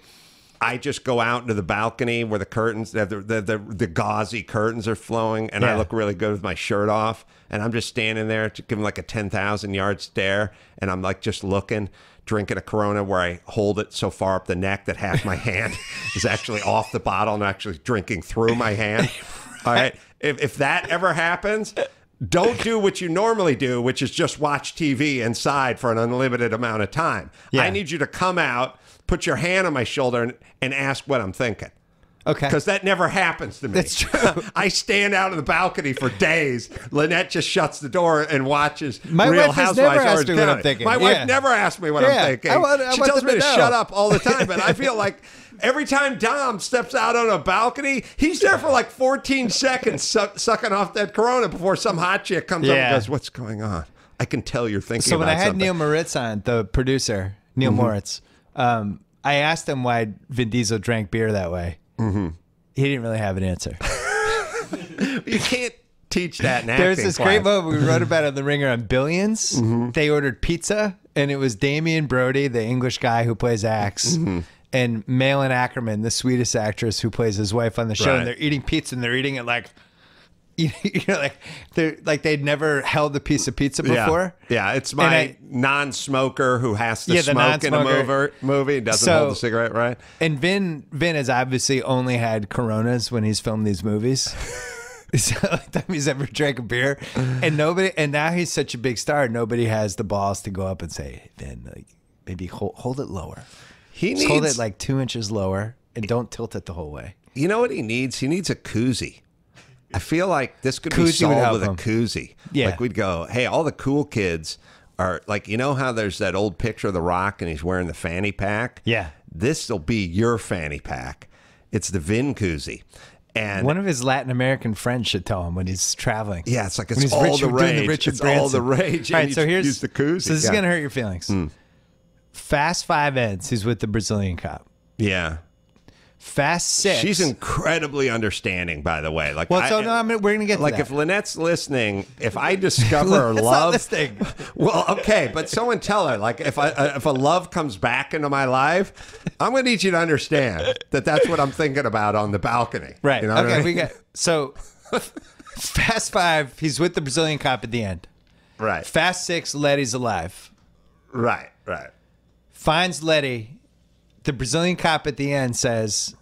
S2: I just go out into the balcony where the curtains, the gauzy curtains are flowing, and I look really good with my shirt off. And I'm just standing there to give him like a 10,000 yard stare. And I'm like just looking, drinking a Corona where I hold it so far up the neck that half my hand is actually off the bottle and I'm actually drinking through my hand. All right. If that ever happens, don't do what you normally do, which is just watch TV inside for an unlimited amount of time. I need you to come out, put your hand on my shoulder, and ask what I'm thinking.
S1: Okay.
S2: Because that never happens to me.
S1: That's true.
S2: I stand out on the balcony for days. Lynette just shuts the door and watches
S1: My
S2: Real
S1: wife has
S2: Housewives
S1: never
S2: of
S1: asked
S2: Orange
S1: me what I'm
S2: County.
S1: thinking.
S2: My wife never asked me what I'm thinking.
S1: I want
S2: she tells
S1: them
S2: me
S1: to
S2: to
S1: know.
S2: shut up all the time, but I feel like every time Dom steps out on a balcony, he's there for like 14 seconds sucking off that Corona before some hot chick comes up and goes, "What's going on?" I can tell you're thinking
S1: So when
S2: about
S1: I had
S2: something.
S1: Neil Moritz on, the producer, Neil Moritz, I asked him why Vin Diesel drank beer that way. He didn't really have an answer.
S2: You can't teach that in
S1: There's
S2: acting
S1: this
S2: class.
S1: great moment we wrote about it in The Ringer on Billions. They ordered pizza, and it was Damian Brody, the English guy who plays Axe, and Malin Ackerman, the Swedish actress who plays his wife on the show.
S2: Right.
S1: And they're eating pizza, and they're eating it like, they'd never held a piece of pizza before.
S2: Yeah, it's my non-smoker who has to smoke in a movie. Doesn't hold a cigarette, right?
S1: And Vin has obviously only had Coronas when he's filmed these movies. It's the only time he's ever drank a beer, and now he's such a big star. Nobody has the balls to go up and say, "Vin, like, maybe hold it lower. Just hold it like 2 inches lower, and don't tilt it the whole way."
S2: You know what he needs? He needs a koozie. I feel like this could be
S1: Koozie would
S2: solved
S1: help
S2: with a
S1: him.
S2: koozie.
S1: Yeah.
S2: Like we'd go, hey, all the cool kids are like, how there's that old picture of The Rock and he's wearing the fanny pack?
S1: Yeah.
S2: This will be your fanny pack. It's the Vin koozie. And
S1: One of his Latin American friends should tell him when he's traveling.
S2: yeah, it's like
S1: When
S2: it's
S1: he's
S2: all the
S1: doing
S2: rage.
S1: Richard
S2: It's all the
S1: Branson.
S2: rage.
S1: All
S2: and
S1: right, so
S2: you
S1: here's
S2: use the koozie.
S1: So this is gonna hurt your feelings. Fast Five ends. He's with the Brazilian cop.
S2: Yeah.
S1: Fast 6.
S2: She's incredibly understanding, by the way. Like,
S1: Well, so no, we're gonna get to
S2: like
S1: that.
S2: if Lynette's listening, if I discover
S1: Lynette's not
S2: love,
S1: listening.
S2: well, okay, but someone tell her, like, if a love comes back into my life, I'm gonna need you to understand that that's what I'm thinking about on the balcony.
S1: Right.
S2: You know what
S1: Okay.
S2: I mean?
S1: We got so Fast 5. He's with the Brazilian cop at the end.
S2: Right.
S1: Fast 6. Letty's alive.
S2: Right.
S1: Finds Letty. The Brazilian cop at the end says,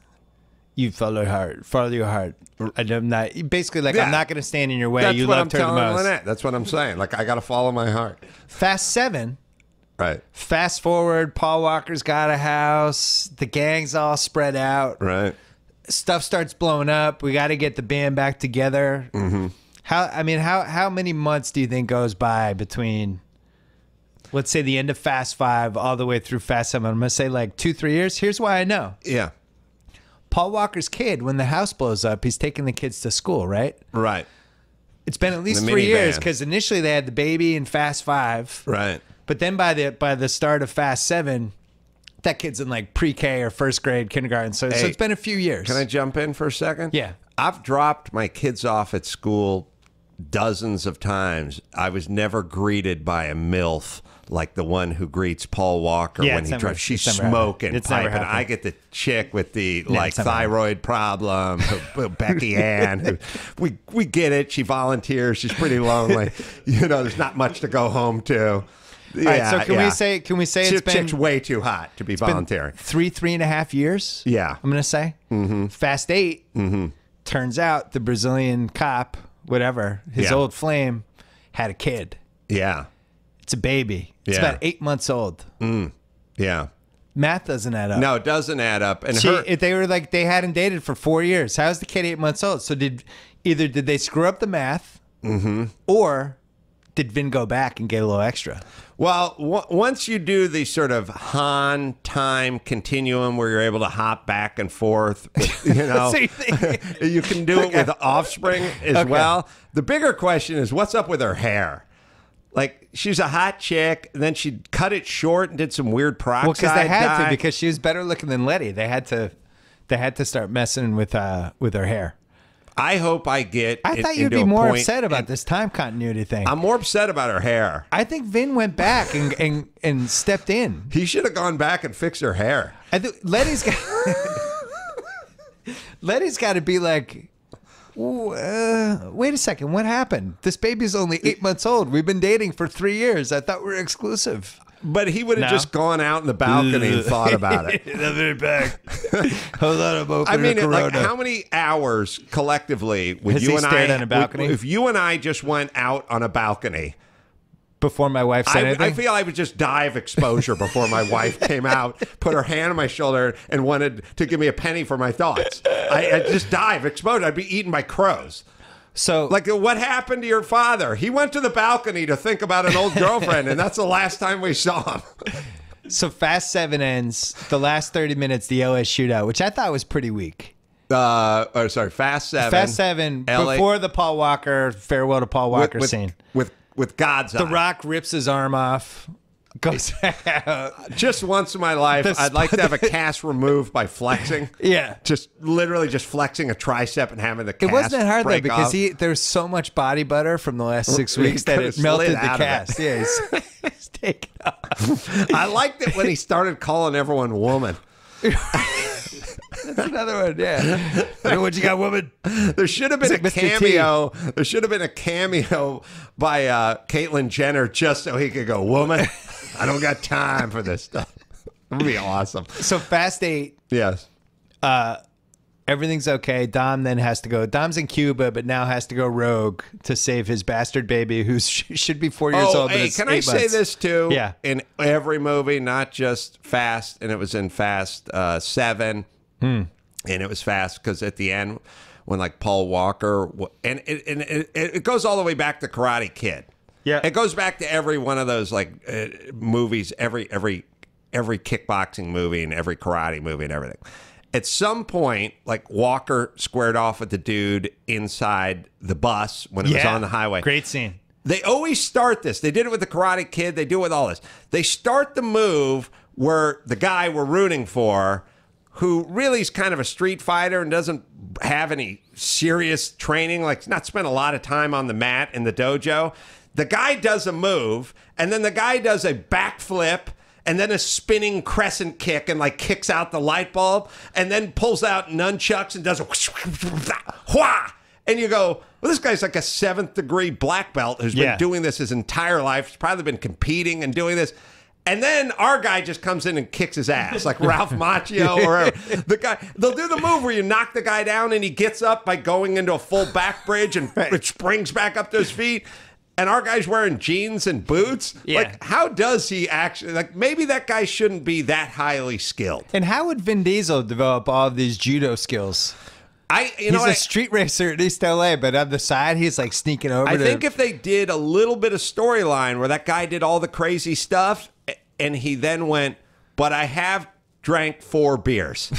S1: "You follow your heart. Follow your heart." I'm not basically like
S2: Yeah.
S1: I'm not going to stand in your way.
S2: That's
S1: You
S2: what I'm
S1: loved her the
S2: telling
S1: most.
S2: Lynette. That's what I'm saying. Like, I got to follow my heart.
S1: Fast 7.
S2: Right.
S1: Fast forward. Paul Walker's got a house. The gang's all spread out.
S2: Right.
S1: Stuff starts blowing up. We got to get the band back together. Mm-hmm. How many months do you think goes by between, let's say, the end of Fast 5 all the way through Fast 7? I'm going to say like 2-3 years. Here's why I know.
S2: Yeah.
S1: Paul Walker's kid, when the house blows up, he's taking the kids to school, right?
S2: Right.
S1: It's been at least
S2: The
S1: 3 years
S2: minivan.
S1: because initially they had the baby in Fast 5.
S2: Right.
S1: But then by the start of Fast 7, that kid's in like pre-K or first grade, kindergarten. So
S2: Hey,
S1: it's been a few years.
S2: Can I jump in for a second?
S1: Yeah.
S2: I've dropped my kids off at school dozens of times. I was never greeted by a MILF like the one who greets Paul Walker
S1: Yeah,
S2: when
S1: it's
S2: he
S1: never-
S2: drives. She's
S1: it's never happened.
S2: smoking
S1: It's never
S2: pipe, and
S1: happened.
S2: I get the chick with the like
S1: it's never
S2: thyroid problem, Becky Ann. Who, we get it. She volunteers. She's pretty lonely. You know, there's not much to go home to.
S1: All right, so can we say it's been
S2: chick's way too hot to be volunteering?
S1: 3.5 years?
S2: Yeah.
S1: I'm gonna say. Mm-hmm. Fast 8. Mm-hmm. Turns out the Brazilian cop, whatever, his
S2: Yeah.
S1: old flame, had a kid.
S2: Yeah.
S1: It's a baby. It's
S2: Yeah.
S1: about 8 months old.
S2: Yeah.
S1: Math doesn't add up.
S2: No, it doesn't add up. And
S1: They were like they hadn't dated for 4 years. How's the kid 8 months old? So did they screw up the math, or did Vin go back and get a little extra?
S2: well, once you do the sort of Han time continuum where you're able to hop back and forth, you know,
S1: Same thing.
S2: you can do it with Offspring as well. The bigger question is, what's up with her hair? Like, she's a hot chick, and then she cut it short and did some weird peroxide
S1: Well, because they had
S2: dye.
S1: to, because she was better looking than Letty. They had to start messing with her hair.
S2: I hope I get.
S1: I thought you'd
S2: into
S1: be
S2: a
S1: more
S2: point-
S1: upset about this time continuity thing.
S2: I'm more upset about her hair.
S1: I think Vin went back and stepped in.
S2: He should have gone back and fixed her hair.
S1: I think Letty's got to be like, wait a second, what happened? This baby's only 8 months old. We've been dating for 3 years. I thought we were exclusive.
S2: But he would have
S1: No.
S2: just gone out in the balcony and thought about it.
S1: Let me back. Hold on, I'm opening
S2: I mean,
S1: a
S2: like,
S1: Corona.
S2: how many hours collectively would
S1: Has
S2: you
S1: he
S2: and
S1: stared
S2: I
S1: on a balcony?
S2: If you and I just went out on a balcony,
S1: Before my wife said anything?
S2: I feel I would just die of exposure before my wife came out, put her hand on my shoulder, and wanted to give me a penny for my thoughts. I'd just die of exposure. I'd be eaten by crows.
S1: So,
S2: Like, what happened to your father? He went to the balcony to think about an old girlfriend, and that's the last time we saw him.
S1: so Fast 7 ends, the last 30 minutes, the LA shootout, which I thought was pretty weak.
S2: Fast 7.
S1: Fast 7,
S2: LA
S1: before the Paul Walker, farewell to Paul Walker scene.
S2: With God's
S1: The
S2: eye.
S1: Rock rips his arm off, goes out.
S2: Just once in my life,
S1: The
S2: I'd like to have a cast removed by flexing.
S1: Yeah.
S2: Just literally just flexing a tricep and having the cast
S1: It wasn't that hard though
S2: break
S1: because
S2: off.
S1: there's so much body butter from the last 6
S2: He
S1: weeks that
S2: could've
S1: it
S2: slid
S1: melted the
S2: out of it.
S1: cast. Yeah, he's taken off.
S2: I liked it when he started calling everyone woman.
S1: That's another one. Yeah. What you got, woman?
S2: There should have been
S1: It's
S2: a
S1: like Mr. T.
S2: cameo. There should have been a cameo by Caitlyn Jenner just so he could go, woman. I don't got time for this stuff. It would be awesome.
S1: So Fast 8.
S2: Yes.
S1: Everything's okay. Dom then has to go. Dom's in Cuba, but now has to go rogue to save his bastard baby, who should be 4 years
S2: Oh,
S1: old. but
S2: hey,
S1: it's
S2: can I
S1: 8
S2: say
S1: months.
S2: this too?
S1: Yeah.
S2: In every movie, not just Fast, and it was in Fast 7, and it was Fast because at the end, when like Paul Walker, and it goes all the way back to Karate Kid.
S1: Yeah.
S2: It goes back to every one of those like movies, every kickboxing movie and every karate movie and everything. At some point, like Walker squared off with the dude inside the bus when it was on the highway.
S1: Great scene.
S2: They always start this. They did it with the Karate Kid. They do it with all this. They start the move where the guy we're rooting for who really is kind of a street fighter and doesn't have any serious training, like not spent a lot of time on the mat in the dojo. The guy does a move, and then the guy does a backflip, and then a spinning crescent kick and like kicks out the light bulb, and then pulls out nunchucks and does a whah! And you go, well, this guy's like a 7th degree black belt who's been doing this his entire life. He's probably been competing and doing this. And then our guy just comes in and kicks his ass, like Ralph Macchio or the guy. They'll do the move where you knock the guy down and he gets up by going into a full back bridge and it springs back up to his feet. And our guy's wearing jeans and boots.
S1: Yeah.
S2: Like, how does he actually, like, maybe that guy shouldn't be that highly skilled.
S1: And how would Vin Diesel develop all of these judo skills? He's a street racer in East LA, but on the side, he's like sneaking over.
S2: I think if they did a little bit of storyline where that guy did all the crazy stuff and he then went, but I have drank 4 beers.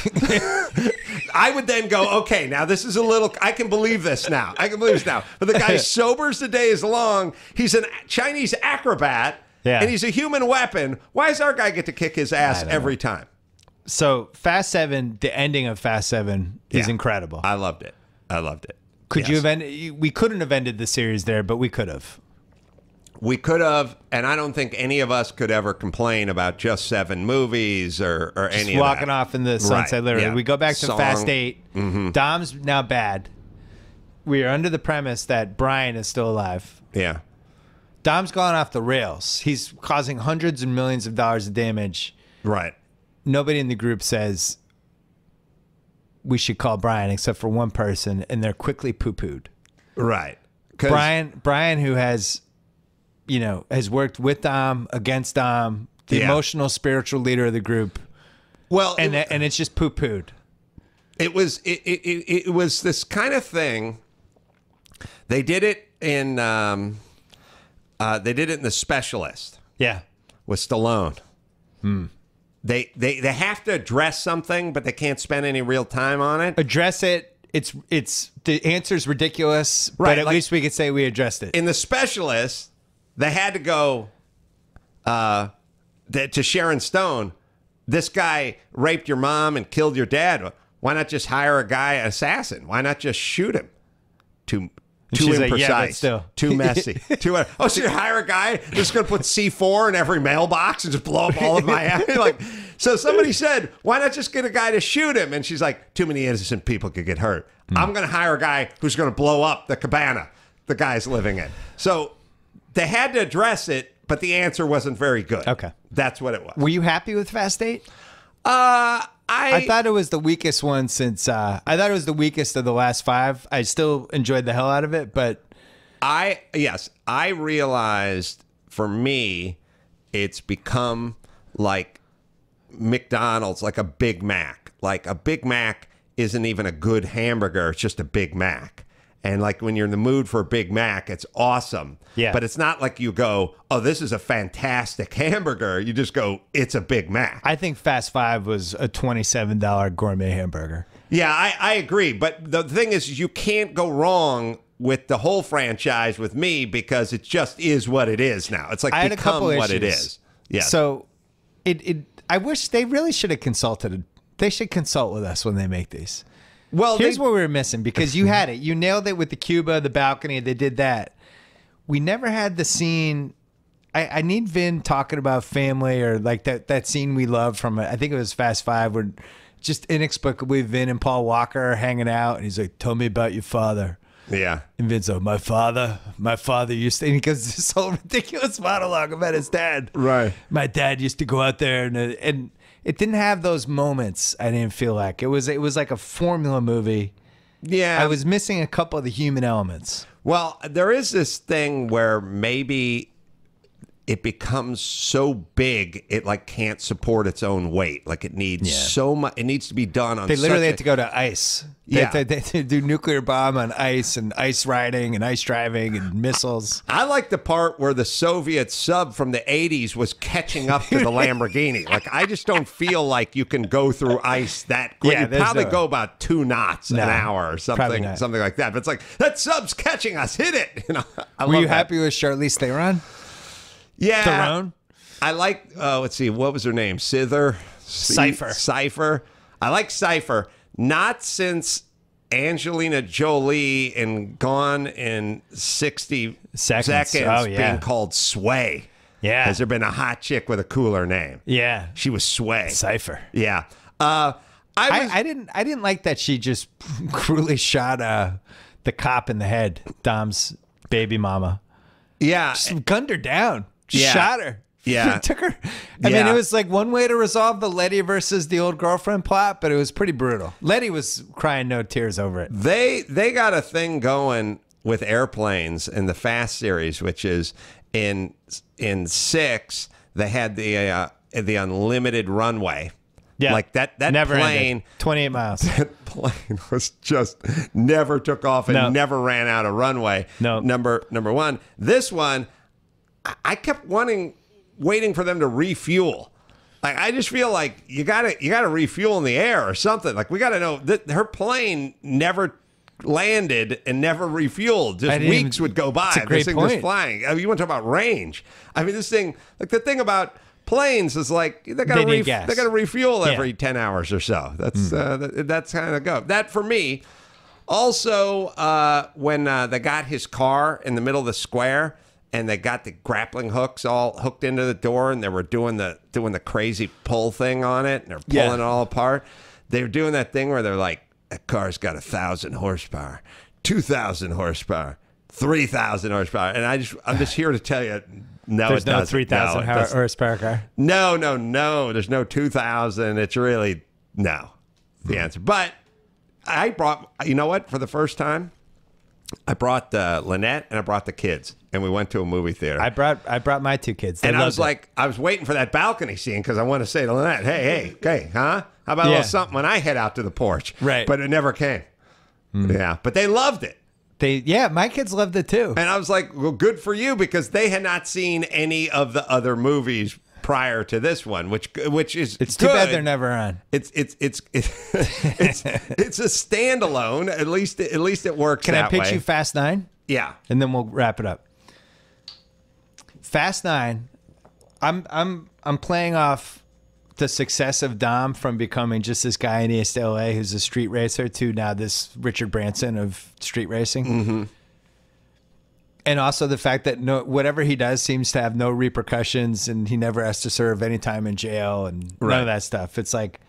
S2: I would then go, okay, now this is a little, I can believe this now. I can believe this now. But the guy sobers the days long. He's a Chinese acrobat and he's a human weapon. Why does our guy get to kick his ass every time?
S1: So Fast 7, the ending of Fast 7 is incredible.
S2: I loved it.
S1: Could you have ended? We couldn't have ended the series there, but we could have.
S2: We could have, and I don't think any of us could ever complain about just 7 movies or any of that.
S1: Just walking off in the sunset, literally. Yeah. We go back to Fast 8.
S2: Mm-hmm.
S1: Dom's now bad. We are under the premise that Brian is still alive.
S2: Yeah.
S1: Dom's gone off the rails. He's causing hundreds and millions of dollars of damage.
S2: Right.
S1: Nobody in the group says we should call Brian except for one person, and they're quickly poo-pooed.
S2: Right.
S1: Brian, who has, has worked with Dom, against Dom, the emotional, spiritual leader of the group.
S2: Well,
S1: and it's just poo-pooed.
S2: It was this kind of thing. They did it in The Specialist.
S1: Yeah.
S2: With Stallone. They have to address something, but they can't spend any real time on it.
S1: Address it. It's the answer's ridiculous, right? But at least we could say we addressed it.
S2: In The Specialist, they had to go to Sharon Stone. This guy raped your mom and killed your dad. Why not just hire a guy, an assassin? Why not just shoot him? Too imprecise, too messy. So you hire a guy that's going to put C4 in every mailbox and just blow up all of Miami? So somebody said, why not just get a guy to shoot him? And she's like, too many innocent people could get hurt. I'm going to hire a guy who's going to blow up the cabana the guy's living in. So they had to address it, but the answer wasn't very good.
S1: Okay.
S2: That's what it was.
S1: Were you happy with Fast 8? I thought it was the weakest one since I thought it was the weakest of the last 5. I still enjoyed the hell out of it, but
S2: I realized for me it's become like McDonald's, like a Big Mac. Like a Big Mac isn't even a good hamburger, it's just a Big Mac. And like when you're in the mood for a Big Mac, it's awesome.
S1: Yeah.
S2: But it's not like you go, oh, this is a fantastic hamburger. You just go, it's a Big Mac.
S1: I think Fast 5 was a $27 gourmet hamburger.
S2: Yeah, I agree. But the thing is, you can't go wrong with the whole franchise with me because it just is what it is now. It's like become what it is. Yeah.
S1: So I wish they really should have consulted. They should consult with us when they make these. Well, here's what we were missing, because you had it. You nailed it with the Cuba, the balcony. They did that. We never had the scene. I need Vin talking about family, or like that scene we loved from, I think it was Fast 5, where just inexplicably Vin and Paul Walker are hanging out, and he's like, tell me about your father.
S2: Yeah.
S1: And Vin's like, my father used to, and he goes this whole ridiculous monologue about his dad.
S2: Right.
S1: My dad used to go out there and it didn't have those moments. I didn't feel like it was like a formula movie.
S2: Yeah.
S1: I was missing a couple of the human elements.
S2: Well, there is this thing where maybe it becomes so big it like can't support its own weight. Like it needs so much. It needs to be done on.
S1: They literally have to go to ice. They do nuclear bomb on ice, and ice riding and ice driving and missiles.
S2: I like the part where the Soviet sub from the 80s was catching up to the Lamborghini. Like I just don't feel like you can go through ice that quick.
S1: Yeah,
S2: you probably go about 2 knots an hour or something like that. But it's like that sub's catching us. Hit it.
S1: Were you happy with Charlize Theron?
S2: Yeah.
S1: Theron?
S2: I like, let's see, what was her name? Cypher. I like Cypher, not since Angelina Jolie in Gone in 60 Seconds
S1: Oh, yeah.
S2: being called Sway.
S1: Yeah.
S2: Has there been a hot chick with a cooler name?
S1: Yeah.
S2: She was Sway.
S1: Cypher.
S2: Yeah.
S1: I didn't like that she just cruelly shot the cop in the head, Dom's baby mama.
S2: Yeah.
S1: Just gunned her down. Just
S2: Yeah.
S1: shot her.
S2: Yeah.
S1: Took her. I mean, it was like one way to resolve the Letty versus the old girlfriend plot, but it was pretty brutal. Letty was crying no tears over it.
S2: They got a thing going with airplanes in the Fast series, which is in 6 they had the unlimited runway.
S1: Yeah.
S2: Like that
S1: Never
S2: plane.
S1: ended. 28 miles.
S2: That plane was just never took off and
S1: No.
S2: never ran out of runway.
S1: No.
S2: Number one. This one, I kept waiting for them to refuel. Like I just feel like you gotta refuel in the air or something. Like we gotta know that her plane never landed and never refueled. Just weeks would go by.
S1: That's a great
S2: This thing
S1: point.
S2: was flying. I mean, you want to talk about range? I mean, this thing. Like the thing about planes is like they gotta
S1: need gas.
S2: they gotta refuel every
S1: Yeah.
S2: 10 hours or so. That's that's kind of go. That for me. Also, when they got his car in the middle of the square and they got the grappling hooks all hooked into the door and they were doing the crazy pull thing on it and they're pulling it all apart. They were doing that thing where they're like, that car's got 1,000 horsepower, 2,000 horsepower, 3,000 horsepower, and I'm just here to tell you. No,
S1: There's
S2: it
S1: no
S2: doesn't.
S1: 3,000
S2: No, it doesn't.
S1: horsepower car.
S2: No. There's no 2,000. It's really no. The answer. But I brought. You know what? For the first time, I brought Lynette and I brought the kids, and we went to a movie theater.
S1: I brought my 2 kids. They
S2: and I
S1: loved
S2: was
S1: it.
S2: like, I was waiting for that balcony scene because I want to say to Lynette, hey, huh? How about a
S1: Yeah.
S2: little something when I head out to the porch?
S1: Right.
S2: But it never came. Yeah. But they loved it.
S1: my kids loved it too.
S2: And I was like, well, good for you because they had not seen any of the other movies prior to this one, which is
S1: It's too bad
S2: good.
S1: they're never on.
S2: It's it's a standalone. At least it works.
S1: Can I
S2: that
S1: pitch
S2: way.
S1: you Fast 9?
S2: Yeah.
S1: And then we'll wrap it up. Fast 9. I'm playing off the success of Dom from becoming just this guy in East LA who's a street racer to now this Richard Branson of street racing. Mm-hmm. And also the fact that whatever he does seems to have no repercussions and he never has to serve any time in jail and none
S2: Right.
S1: of that stuff. It's like,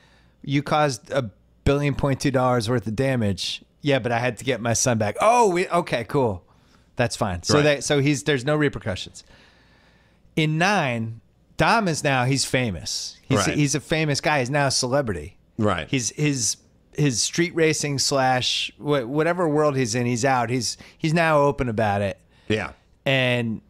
S1: you caused $1.2 billion worth of damage. Yeah, but I had to get my son back. Oh, okay, cool. That's fine. So
S2: Right.
S1: there's no repercussions. In 9, Dom is now, he's famous.
S2: Right.
S1: He's a famous guy. He's now a celebrity.
S2: Right.
S1: His street racing / whatever world he's in, he's out. He's now open about it
S2: Yeah.
S1: and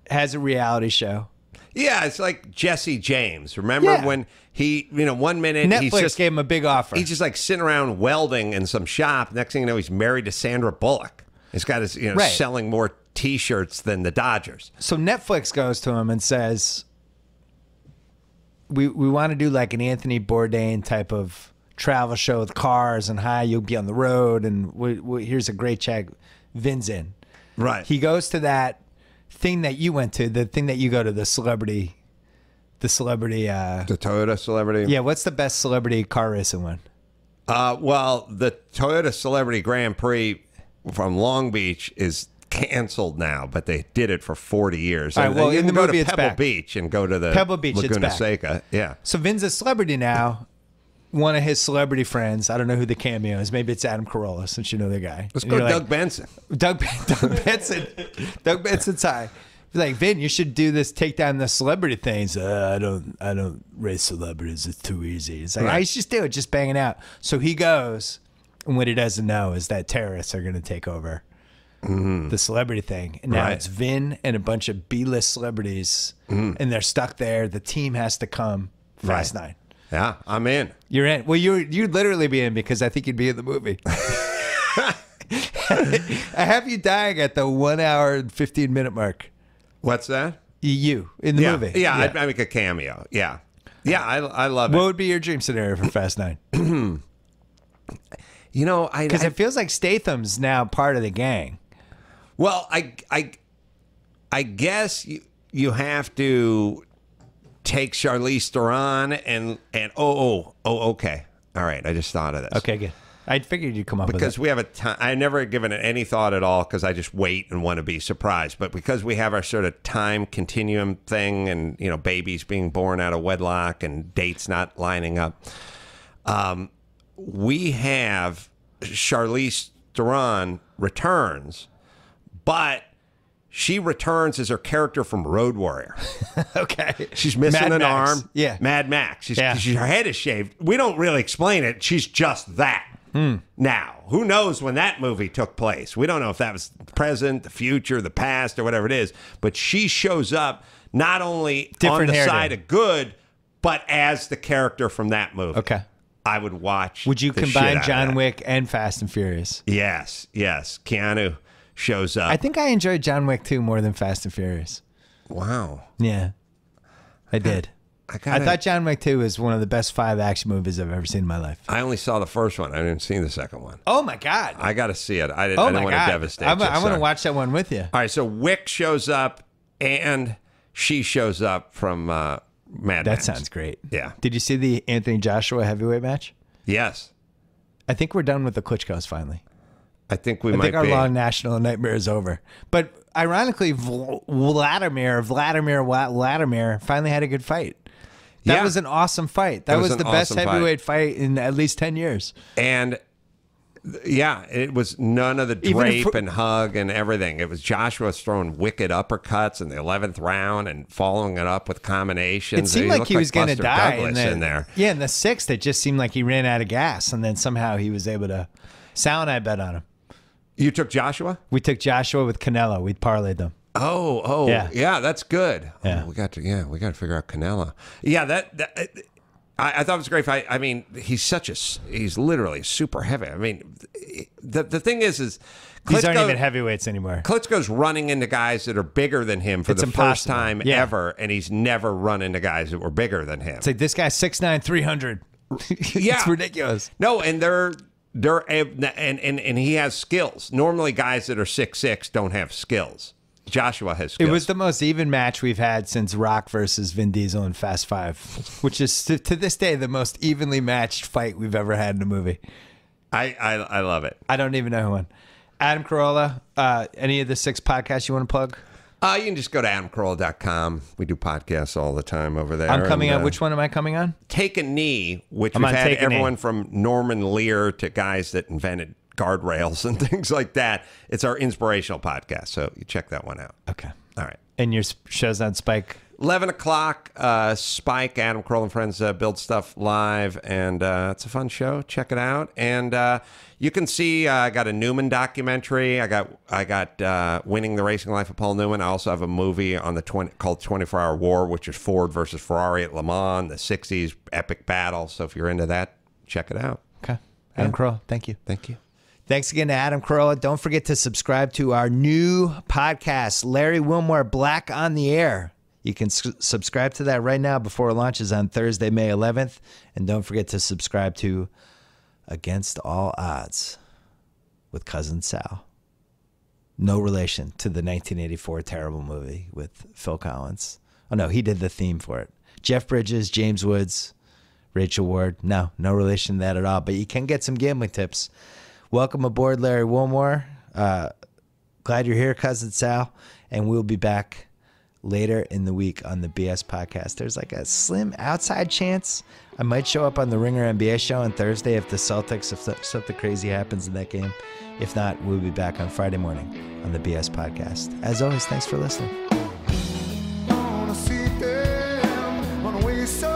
S1: has a reality show.
S2: Yeah. It's like Jesse James. Remember
S1: Yeah.
S2: when he, 1 minute he's
S1: Netflix
S2: just
S1: gave him a big offer.
S2: he's just like sitting around welding in some shop. Next thing you know, he's married to Sandra Bullock. He's got his
S1: Right.
S2: selling more T-shirts than the Dodgers.
S1: So Netflix goes to him and says, we want to do like an Anthony Bourdain type of travel show with cars and how you'll be on the road. And here's a great check. Vin's in.
S2: Right.
S1: He goes to that thing that you went to, the thing that you go to, the celebrity. The
S2: Toyota celebrity.
S1: yeah, what's the best celebrity car racing one?
S2: Well, the Toyota Celebrity Grand Prix from Long Beach is canceled now, but they did it for 40 years.
S1: All right, well,
S2: you
S1: in
S2: can
S1: the
S2: go
S1: movie,
S2: to
S1: it's
S2: Pebble
S1: back.
S2: Beach and go to the
S1: Pebble Beach, it's
S2: Laguna
S1: back.
S2: Seca. Yeah.
S1: So Vin's a celebrity now. One of his celebrity friends, I don't know who the cameo is. Maybe it's Adam Carolla, since you know the guy.
S2: Let's
S1: And
S2: go
S1: you're
S2: Doug
S1: like,
S2: Benson.
S1: Doug Benson. Doug Benson's high. He's like, Vin, you should do this, take down the celebrity things. I don't race celebrities. It's too easy. It's like,
S2: Right.
S1: I just do it, just banging out. So he goes, and what he doesn't know is that terrorists are going to take over the celebrity thing. And now
S2: Right.
S1: it's Vin and a bunch of B-list celebrities, and they're stuck there. The team has to come. Fast
S2: Right.
S1: 9.
S2: Yeah, I'm in.
S1: You're in. Well, you'd literally be in because I think you'd be in the movie. I have you dying at the 1 hour and 15 minute mark.
S2: What's that?
S1: You in the
S2: Yeah.
S1: movie.
S2: Yeah, I make a cameo. Yeah. Yeah, I love
S1: What
S2: it.
S1: would be your dream scenario for Fast 9? Because
S2: I
S1: it feels like Statham's now part of the gang.
S2: well, I guess you have to take Charlize Theron and okay. All right, I just thought of this.
S1: Okay, good. I figured you'd come up
S2: Because
S1: with it.
S2: we have a time, I never given it any thought at all because I just wait and want to be surprised. But because we have our sort of time continuum thing, and babies being born out of wedlock and dates not lining up, we have Charlize Theron returns, but she returns as her character from Road Warrior.
S1: Okay.
S2: She's missing
S1: Mad
S2: an
S1: Max.
S2: arm.
S1: Yeah.
S2: Mad Max.
S1: Yeah.
S2: Her head is shaved. We don't really explain it. She's just that. Now, who knows when that movie took place? We don't know if that was the present, the future, the past, or whatever it is. But she shows up not only
S1: Different
S2: on the
S1: hairdo.
S2: side of good, but as the character from that movie.
S1: Okay.
S2: I would watch.
S1: Would you
S2: the shit
S1: combine
S2: out of
S1: John
S2: that.
S1: Wick and Fast and Furious?
S2: Yes. Keanu shows up.
S1: I think I enjoyed John Wick 2 more than Fast and Furious.
S2: Wow.
S1: Yeah. I did. I thought John Wick 2 is one of the best 5 action movies I've ever seen in my life.
S2: I only saw the first one. I didn't see the second one.
S1: Oh, my God.
S2: I got to see it. I didn't
S1: Oh,
S2: want
S1: my
S2: to
S1: God.
S2: devastate
S1: I
S2: you.
S1: want to
S2: Sorry.
S1: watch that one with you.
S2: All right, so Wick shows up and she shows up from Mad
S1: That
S2: Max.
S1: sounds great.
S2: Yeah.
S1: Did you see the Anthony Joshua heavyweight match?
S2: Yes.
S1: I think we're done with the Klitschko's finally.
S2: I think we
S1: I
S2: might
S1: think our
S2: be.
S1: long national nightmare is over. But ironically, Vladimir finally had a good fight. That
S2: Yeah.
S1: was an awesome fight. That
S2: was
S1: was
S2: an
S1: the best
S2: awesome
S1: heavyweight fight in at least 10 years.
S2: And yeah, it was none of the
S1: Even if-
S2: drape and hug and everything. It was Joshua throwing wicked uppercuts in the 11th round and following it up with combinations.
S1: It seemed like
S2: looked
S1: he was going to
S2: Buster
S1: die.
S2: Douglas in there.
S1: Yeah, in the 6th, it just seemed like he ran out of gas. And then somehow he was able to. Sal and I bet on him.
S2: You took Joshua?
S1: We took Joshua with Canelo. We parlayed them.
S2: Oh,
S1: Yeah.
S2: yeah, that's good.
S1: Yeah.
S2: Oh, we got to figure out Canelo. Yeah, I thought it was a great fight. I mean, he's literally super heavy. I mean, the thing is
S1: These aren't
S2: Klitschko-
S1: even heavyweights anymore.
S2: Klitschko's running into guys that are bigger than him for
S1: It's
S2: the first
S1: impossible.
S2: time
S1: Yeah.
S2: ever, and he's never run into guys that were bigger than him.
S1: It's like this guy's 6'9", 300.
S2: Yeah.
S1: It's ridiculous.
S2: No, and and he has skills. Normally, guys that are 6'6" don't have skills. Joshua has skills.
S1: It was the most even match we've had since Rock versus Vin Diesel in Fast 5, which is to this day the most evenly matched fight we've ever had in a movie.
S2: I love it.
S1: I don't even know who won. Adam Carolla, any of the 6 podcasts you want to plug?
S2: You can just go to adamcarolla.com. We do podcasts all the time over there.
S1: I'm coming
S2: and,
S1: on. Which one am I coming on?
S2: Take a Knee, which
S1: I'm
S2: we've
S1: on
S2: had
S1: Take a Knee.
S2: everyone from Norman Lear to guys that invented guardrails and things like that. It's our inspirational podcast, so you check that one out.
S1: Okay.
S2: All right.
S1: And your show's on Spike?
S2: 11 o'clock, Spike, Adam Carolla and Friends build stuff live, and it's a fun show. Check it out. And you can see I got a Newman documentary. I got Winning the Racing Life of Paul Newman. I also have a movie on the called 24-Hour War, which is Ford versus Ferrari at Le Mans, the 60s epic battle. So if you're into that, check it out.
S1: Okay. Adam Carolla, thank you.
S2: Thank you.
S1: Thanks again to Adam Carolla. Don't forget to subscribe to our new podcast, Larry Wilmore, Black on the Air. You can subscribe to that right now before it launches on Thursday, May 11th. And don't forget to subscribe to Against All Odds with Cousin Sal. No relation to the 1984 terrible movie with Phil Collins. Oh, no, he did the theme for it. Jeff Bridges, James Woods, Rachel Ward. No relation to that at all. But you can get some gambling tips. Welcome aboard, Larry Wilmore. Glad you're here, Cousin Sal. And we'll be back later in the week on the BS podcast. There's like a slim outside chance I might show up on the Ringer NBA show on Thursday if the Celtics, if something crazy happens in that game. If not, we'll be back on Friday morning on the BS podcast. As always, thanks for listening.
S3: Wanna see them run away so